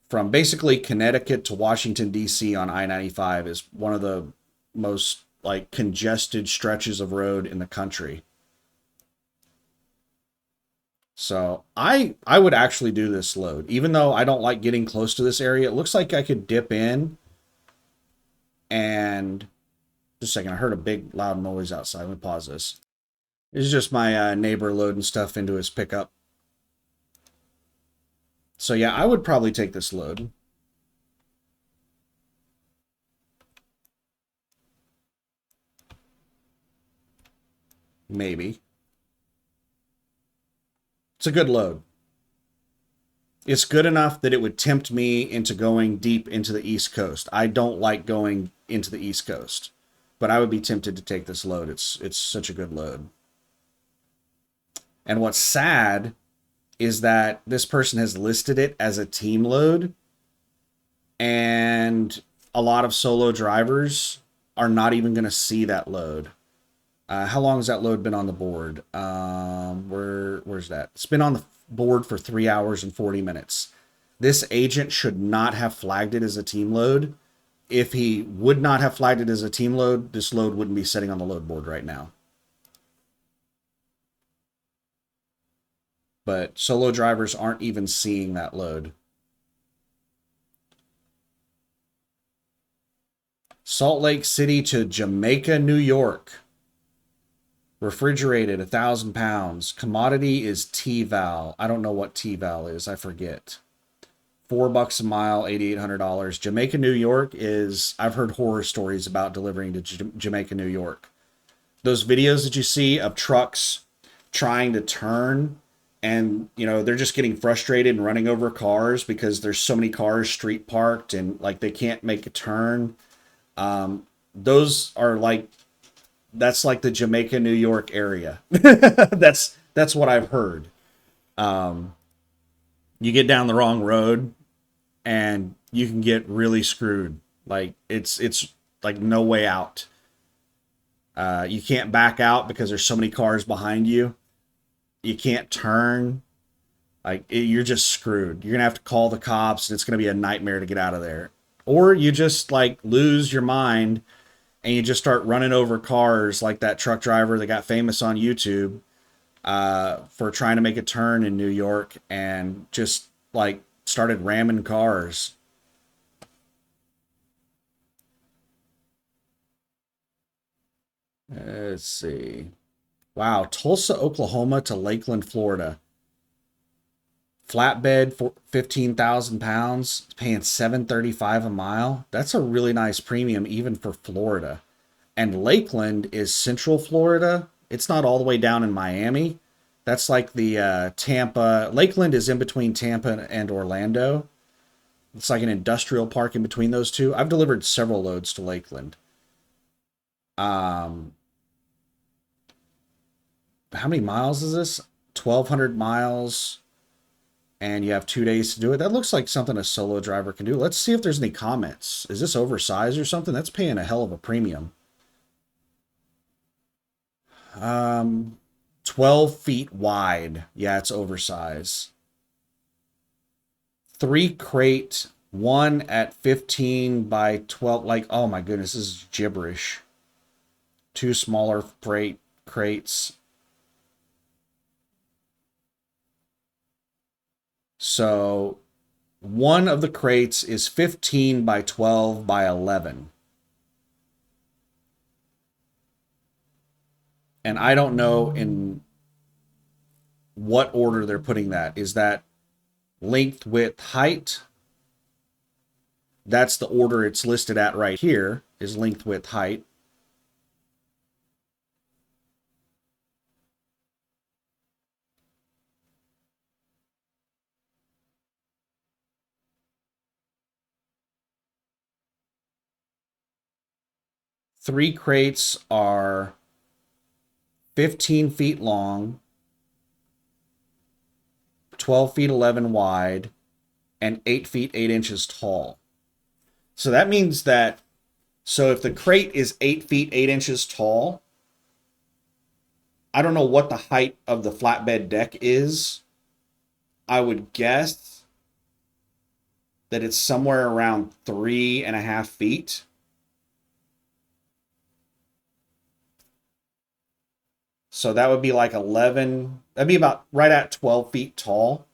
From basically Connecticut to Washington, D.C. on I-95 is one of the most like congested stretches of road in the country. So I would actually do this load. Even though I don't like getting close to this area, it looks like I could dip in and just a second, I heard a big loud noise outside. Let me pause this. It's just my neighbor loading stuff into his pickup. So yeah, I would probably take this load. Maybe. It's a good load. It's good enough that it would tempt me into going deep into the East Coast. I don't like going into the East Coast, but I would be tempted to take this load. It's such a good load. And what's sad is that this person has listed it as a team load, and a lot of solo drivers are not even going to see that load. How long has that load been on the board? Where's that? It's been on the board for 3 hours and 40 minutes. This agent should not have flagged it as a team load. If he would not have flagged it as a team load, this load wouldn't be sitting on the load board right now. But solo drivers aren't even seeing that load. Salt Lake City to Jamaica, New York. Refrigerated, 1,000 pounds. Commodity is T-Val. I don't know what T-Val is. I forget. $4 a mile, $8,800. Jamaica, New York is... I've heard horror stories about delivering to Jamaica, New York. Those videos that you see of trucks trying to turn, and, they're just getting frustrated and running over cars because there's so many cars street parked and, like, they can't make a turn. Those are like... That's like the Jamaica, New York area. That's what I've heard. You get down the wrong road and you can get really screwed. Like it's like no way out. You can't back out because there's so many cars behind you. You can't turn. You're just screwed. You're gonna have to call the cops, and it's gonna be a nightmare to get out of there. Or you just like lose your mind and you just start running over cars like that truck driver that got famous on YouTube for trying to make a turn in New York and just like started ramming cars. Let's see. Wow, Tulsa, Oklahoma to Lakeland, Florida. Flatbed for 15,000 pounds, paying $735 a mile. That's a really nice premium even for Florida. And Lakeland is Central Florida. It's not all the way down in Miami. That's like the Tampa. Lakeland is in between Tampa and Orlando. It's like an industrial park in between those two. I've delivered several loads to Lakeland. How many miles is this? 1,200 miles. And you have 2 days to do it. That looks like something a solo driver can do. Let's see if there's any comments. Is this oversized or something? That's paying a hell of a premium. 12 feet wide. Yeah, it's oversized. 3 crate, one at 15 by 12. Like, oh my goodness, this is gibberish. 2 smaller freight crates. So one of the crates is 15 by 12 by 11. And I don't know in what order they're putting that. Is that length, width, height? That's the order it's listed at right here. is length, width, height. Three crates are 15 feet long, 12 feet 11 wide, and 8 feet 8 inches tall. So that means that, so if the crate is 8 feet 8 inches tall, I don't know what the height of the flatbed deck is. I would guess that it's somewhere around 3.5 feet. So that would be like 11, that'd be about right at 12 feet tall.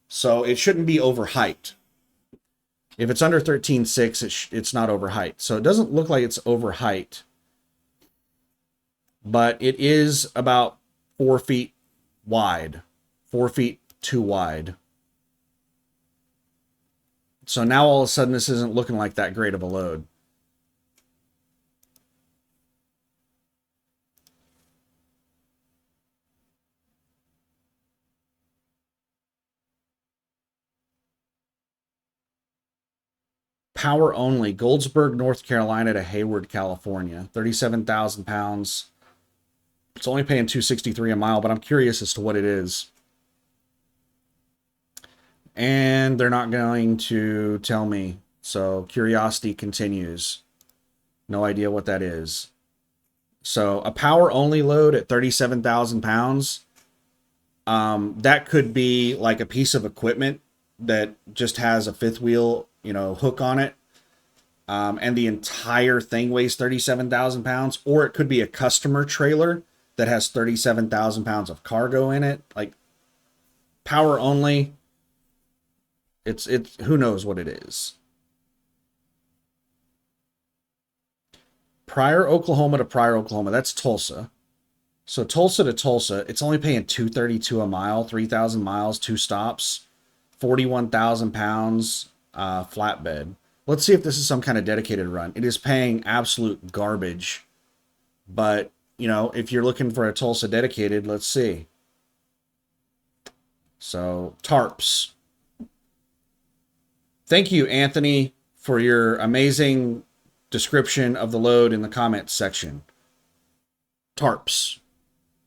So it shouldn't be over height. If it's under 13.6, it's not over height. So it doesn't look like it's over height. But it is about 4 feet wide. 4 feet too wide. So now all of a sudden this isn't looking like that great of a load. Power only, Goldsburg, North Carolina to Hayward, California. 37,000 pounds. It's only paying $263 a mile, but I'm curious as to what it is. And they're not going to tell me. So curiosity continues. No idea what that is. So a power only load at 37,000 pounds. That could be like a piece of equipment that just has a fifth wheel, hook on it. And the entire thing weighs 37,000 pounds, or it could be a customer trailer that has 37,000 pounds of cargo in it. Like power only, it's who knows what it is. Pryor, Oklahoma to Pryor, Oklahoma. That's Tulsa. So Tulsa to Tulsa, it's only paying $232 a mile, 3,000 miles, 2 stops, 41,000 pounds, flatbed. Let's see if this is some kind of dedicated run. It is paying absolute garbage. But, if you're looking for a Tulsa dedicated, let's see. So, tarps. Thank you, Anthony, for your amazing description of the load in the comments section. Tarps.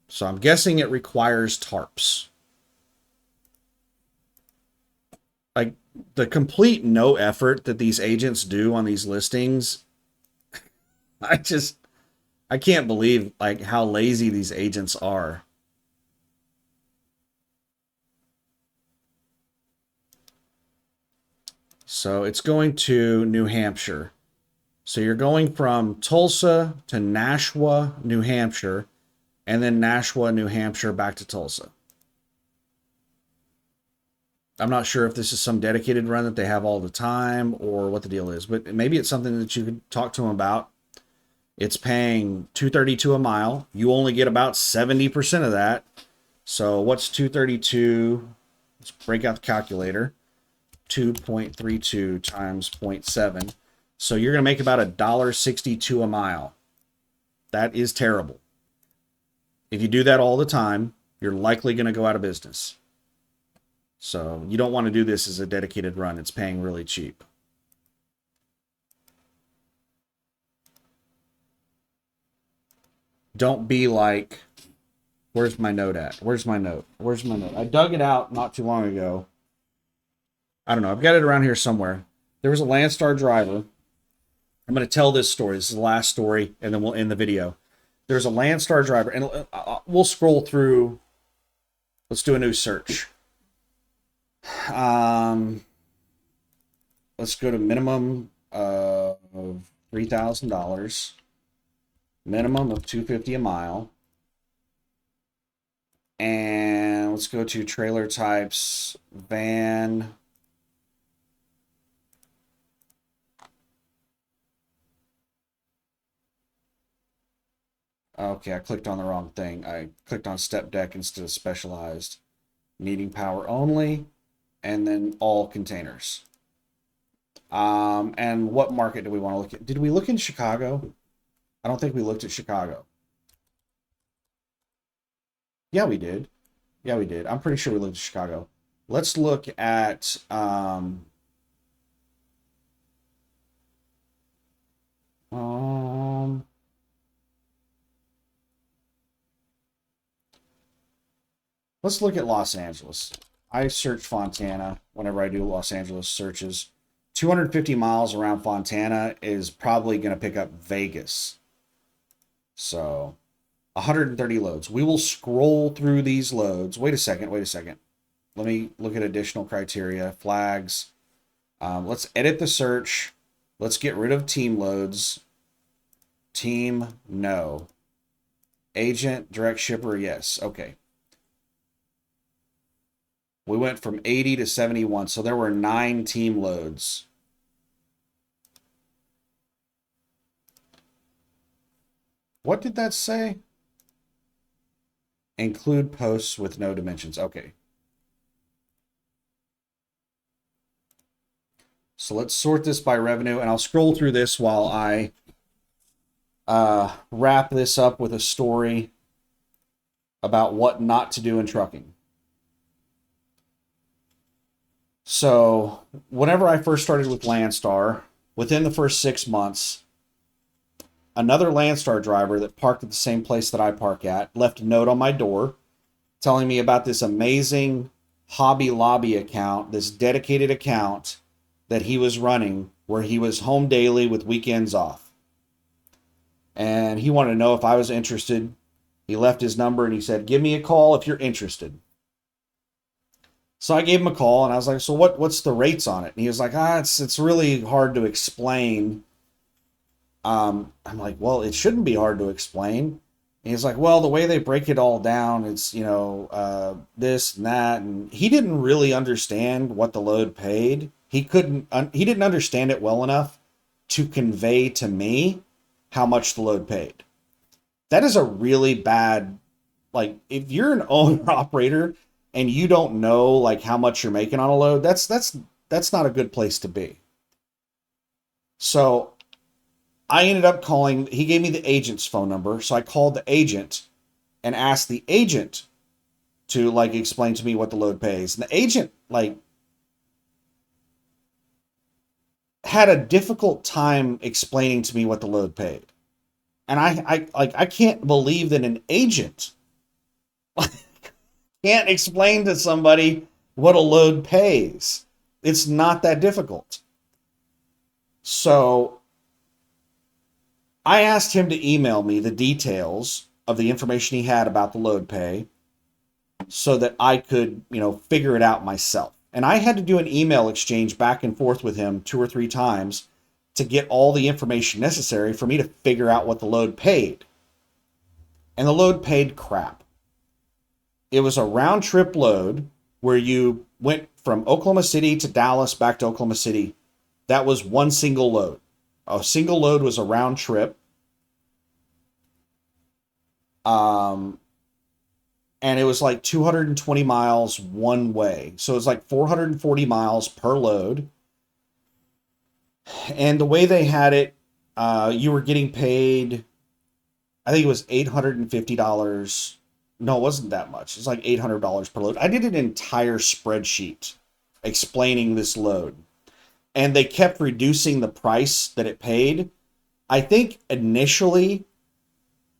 So I'm guessing it requires tarps. Like the complete no effort that these agents do on these listings. I can't believe like how lazy these agents are. So it's going to New Hampshire. So you're going from Tulsa to Nashua, New Hampshire, and then Nashua, New Hampshire, back to Tulsa. I'm not sure if this is some dedicated run that they have all the time or what the deal is, but maybe it's something that you could talk to them about. It's paying $232 a mile. You only get about 70% of that. So what's 232? Let's break out the calculator. 2.32 times 0.7. So you're going to make about $1.62 a mile. That is terrible. If you do that all the time, you're likely going to go out of business. So you don't want to do this as a dedicated run. It's paying really cheap. Don't be like, where's my note at? Where's my note? Where's my note? I dug it out not too long ago. I don't know. I've got it around here somewhere. There was a Landstar driver. I'm going to tell this story. This is the last story, and then we'll end the video. There's a Landstar driver, and we'll scroll through. Let's do a new search. Let's go to minimum of $3,000. Minimum of $250 a mile. And let's go to trailer types, van. Okay, I clicked on the wrong thing. I clicked on step deck instead of specialized. Needing power only, and then all containers. And what market do we want to look at? Did we look in Chicago? I don't think we looked at Chicago. Yeah, we did. Yeah, we did. I'm pretty sure we looked at Chicago. Let's look at um let's look at Los Angeles. I search Fontana whenever I do Los Angeles searches. 250 miles around Fontana is probably going to pick up Vegas. So 130 loads. We will scroll through these loads. Wait a second. Wait a second. Let me look at additional criteria. Flags. Let's edit the search. Let's get rid of team loads. Team, no. Agent, direct shipper, yes. Okay. We went from 80 to 71, so there were 9 team loads. What did that say? Include posts with no dimensions. Okay. So let's sort this by revenue, and I'll scroll through this while I wrap this up with a story about what not to do in trucking. So whenever I first started with Landstar, within the first 6 months, another Landstar driver that parked at the same place that I park at left a note on my door telling me about this amazing Hobby Lobby account, this dedicated account that he was running where he was home daily with weekends off. And he wanted to know if I was interested. He left his number and he said, "Give me a call if you're interested." So I gave him a call and I was like, "So what's the rates on it?" And he was like, it's really hard to explain. I'm like, "Well, it shouldn't be hard to explain." And he's like, "Well, the way they break it all down, it's, this and that." And he didn't really understand what the load paid. He didn't understand it well enough to convey to me how much the load paid. That is a really bad, like, if you're an owner operator and you don't know like how much you're making on a load, that's not a good place to be. So I ended up calling, he gave me the agent's phone number, so I called the agent and asked the agent to like explain to me what the load pays. And the agent like had a difficult time explaining to me what the load paid. And I can't believe that an agent can't explain to somebody what a load pays. It's not that difficult. So I asked him to email me the details of the information he had about the load pay so that I could, figure it out myself. And I had to do an email exchange back and forth with him 2 or 3 times to get all the information necessary for me to figure out what the load paid. And the load paid crap. It was a round trip load where you went from Oklahoma City to Dallas back to Oklahoma City. That was one single load. A single load was a round trip. And it was like 220 miles one way. So it was like 440 miles per load. And the way they had it, you were getting paid, I think it was $850. No, it wasn't that much. It's like $800 per load. I did an entire spreadsheet explaining this load. And they kept reducing the price that it paid. I think initially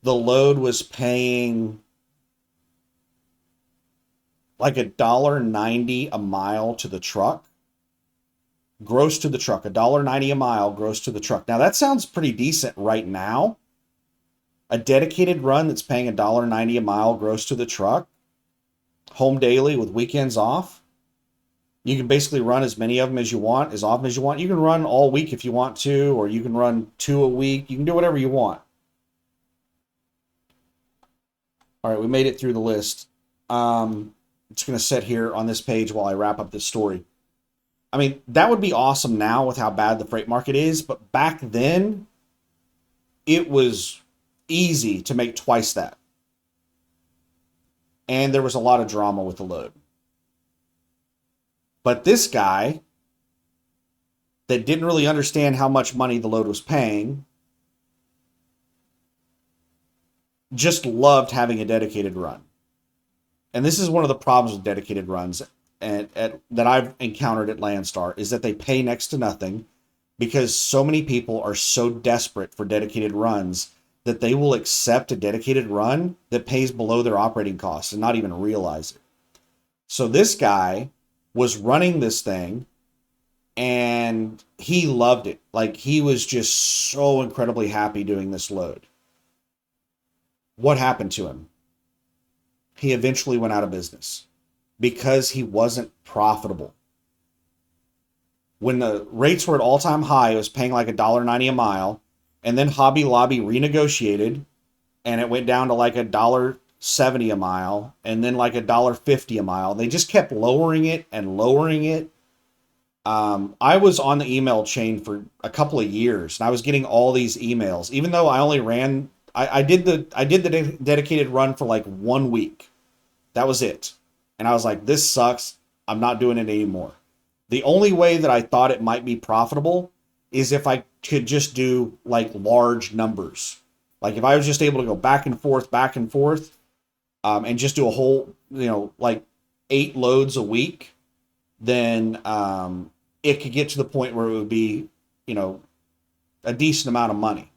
the load was paying like $1.90 a mile to the truck. Gross to the truck. $1.90 a mile gross to the truck. Now that sounds pretty decent right now. A dedicated run that's paying $1.90 a mile gross to the truck. Home daily with weekends off. You can basically run as many of them as you want, as often as you want. You can run all week if you want to, or you can run 2 a week. You can do whatever you want. All right, we made it through the list. I'm just going to sit here on this page while I wrap up this story. I mean, that would be awesome now with how bad the freight market is, but back then, it was easy to make twice that. And there was a lot of drama with the load. But this guy that didn't really understand how much money the load was paying, just loved having a dedicated run. And this is one of the problems with dedicated runs that I've encountered at Landstar is that they pay next to nothing because so many people are so desperate for dedicated runs that they will accept a dedicated run that pays below their operating costs and not even realize it. So this guy was running this thing and he loved it. Like he was just so incredibly happy doing this load. What happened to him? He eventually went out of business because he wasn't profitable. When the rates were at all-time high, it was paying like $1.90 a mile, and then Hobby Lobby renegotiated, and it went down to like $1.70 a mile, and then like $1.50 a mile. They just kept lowering it and lowering it. I was on the email chain for a couple of years, and I was getting all these emails, even though I only ran. I did the dedicated run for like 1 week. That was it. And I was like, this sucks. I'm not doing it anymore. The only way that I thought it might be profitable is if I could just do like large numbers. Like if I was just able to go back and forth, and just do a whole, like 8 loads a week, then it could get to the point where it would be, a decent amount of money.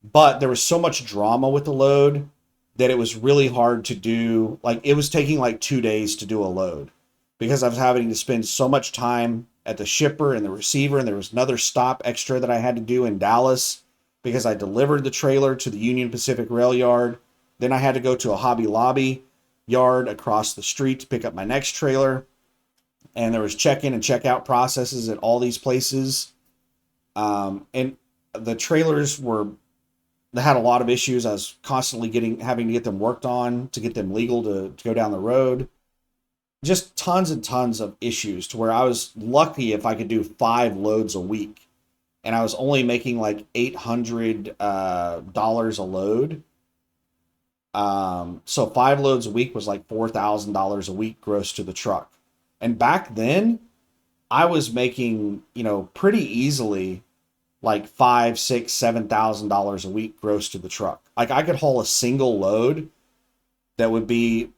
But there was so much drama with the load that it was really hard to do. Like it was taking like 2 days to do a load because I was having to spend so much time at the shipper and the receiver. And there was another stop extra that I had to do in Dallas because I delivered the trailer to the Union Pacific Rail Yard. Then I had to go to a Hobby Lobby yard across the street to pick up my next trailer. And there was check-in and check-out processes at all these places. And the trailers they had a lot of issues. I was constantly having to get them worked on to get them legal to go down the road. Just tons and tons of issues to where I was lucky if I could do 5 loads a week. And I was only making like $800 a load. So 5 loads a week was like $4,000 a week gross to the truck. And back then I was making, pretty easily like $5,000, $6,000, $7,000 a week gross to the truck. Like I could haul a single load that would be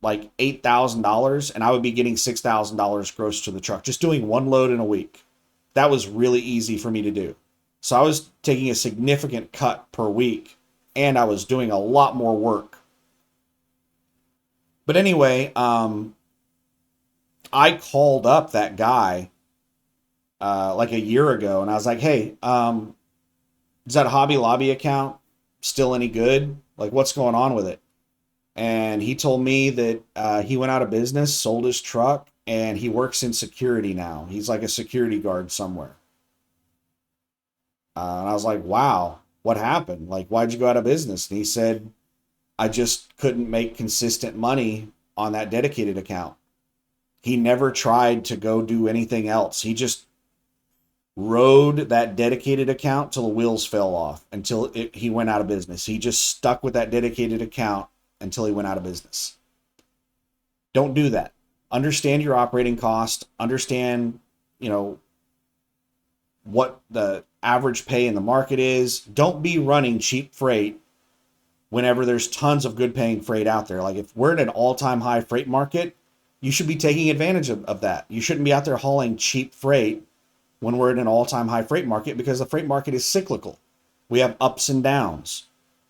like $8,000 and I would be getting $6,000 gross to the truck, just doing 1 load in a week. That was really easy for me to do. So I was taking a significant cut per week and I was doing a lot more work. But anyway, I called up that guy like a year ago, and I was like, hey, is that Hobby Lobby account still any good? Like, what's going on with it? And he told me that he went out of business, sold his truck, and he works in security now. He's like a security guard somewhere. And I was like, wow, what happened? Like, why'd you go out of business? And he said, I just couldn't make consistent money on that dedicated account. He never tried to go do anything else. He just rode that dedicated account till the wheels fell off until he went out of business. He just stuck with that dedicated account until he went out of business. Don't do that. Understand your operating cost. Understand, what the average pay in the market is. Don't be running cheap freight whenever there's tons of good paying freight out there. Like if we're at an all-time high freight market, you should be taking advantage of that. You shouldn't be out there hauling cheap freight when we're in an all-time high freight market because the freight market is cyclical. We have ups and downs.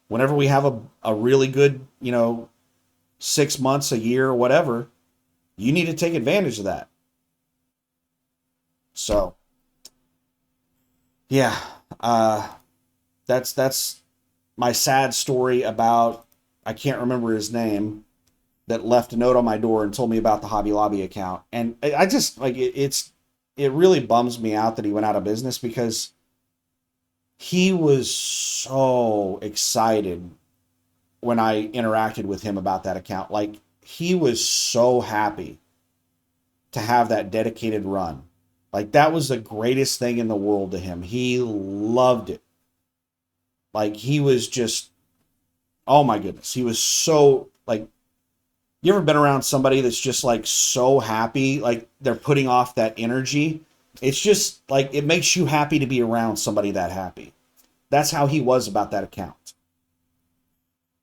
Whenever we have a really good, 6 months, a year, or whatever, you need to take advantage of that. So, yeah, that's my sad story about, I can't remember his name, that left a note on my door and told me about the Hobby Lobby account. And I just, like, it really bums me out that he went out of business because he was so excited when I interacted with him about that account. Like, he was so happy to have that dedicated run. Like, that was the greatest thing in the world to him. He loved it. Like, he was just, oh my goodness. He was so, like, you ever been around somebody that's just like so happy, like they're putting off that energy It's just like it makes you happy to be around somebody that happy. That's how he was about that account.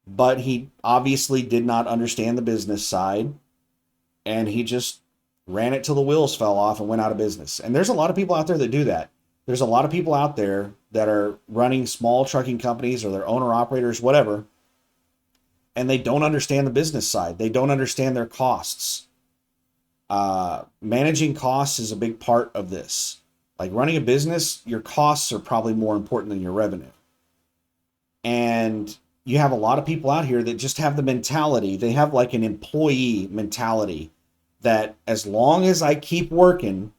But he obviously did not understand the business side, and he just ran it till the wheels fell off and went out of business. And there's a lot of people out there that do that. There's a lot of people out there that are running small trucking companies or they're owner operators, whatever, and they don't understand the business side. They don't understand their costs. Managing costs is a big part of this. Like running a business, your costs are probably more important than your revenue. And you have a lot of people out here that just have the mentality, they have like an employee mentality that as long as I keep working,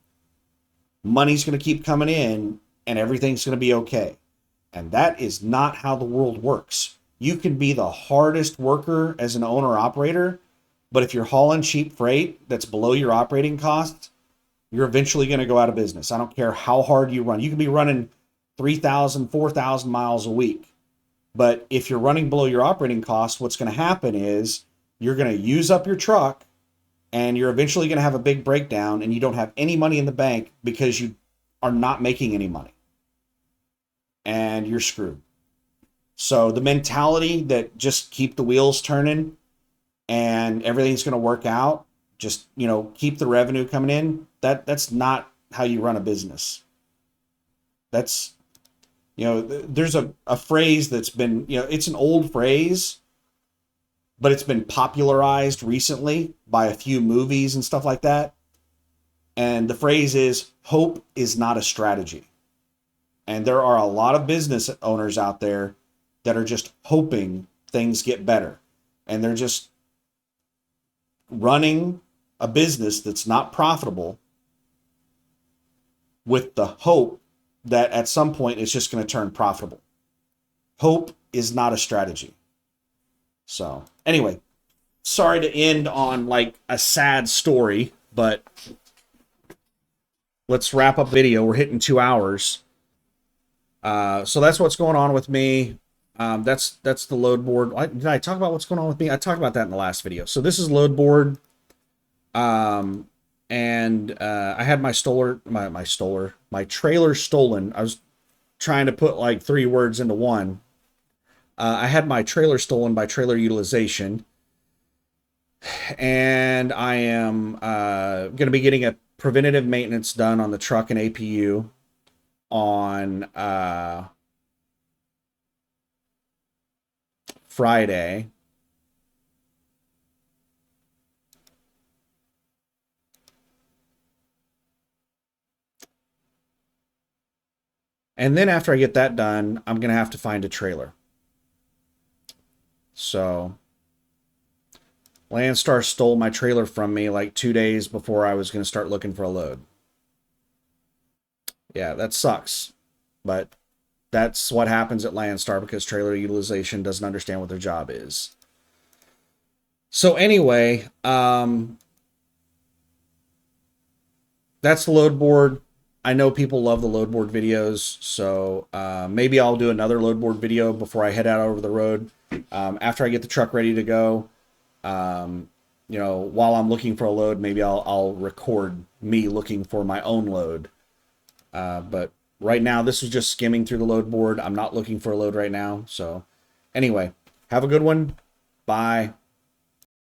money's going to keep coming in and everything's going to be okay. And that is not how the world works. You can be the hardest worker as an owner operator, but if you're hauling cheap freight that's below your operating costs, you're eventually going to go out of business. I don't care how hard you run. You can be running 3,000, 4,000 miles a week. But if you're running below your operating costs, what's going to happen is you're going to use up your truck and you're eventually going to have a big breakdown and you don't have any money in the bank because you are not making any money. And you're screwed. So the mentality that just keep the wheels turning and everything's going to work out, just, keep the revenue coming in, that's not how you run a business. That's, there's a phrase that's been, it's an old phrase, but it's been popularized recently by a few movies and stuff like that. And the phrase is, hope is not a strategy. And there are a lot of business owners out there that are just hoping things get better. And they're just running a business that's not profitable with the hope that at some point it's just going to turn profitable. Hope is not a strategy. So anyway, sorry to end on like a sad story, but let's wrap up the video. We're hitting 2 hours. So that's what's going on with me. That's the load board. Did I talk about what's going on with me? I talked about that in the last video. So this is load board. And I had my trailer stolen. I was trying to put like 3 words into one. I had my trailer stolen by Trailer Utilization, and I am going to be getting a preventative maintenance done on the truck and APU on Friday. And then after I get that done, I'm going to have to find a trailer. So Landstar stole my trailer from me like 2 days before I was going to start looking for a load. Yeah, that sucks. But that's what happens at Landstar because Trailer Utilization doesn't understand what their job is. So anyway, that's the load board. I know people love the load board videos, so maybe I'll do another load board video before I head out over the road. After I get the truck ready to go, while I'm looking for a load, maybe I'll record me looking for my own load. But right now, this was just skimming through the load board. I'm not looking for a load right now. So anyway, have a good one. Bye.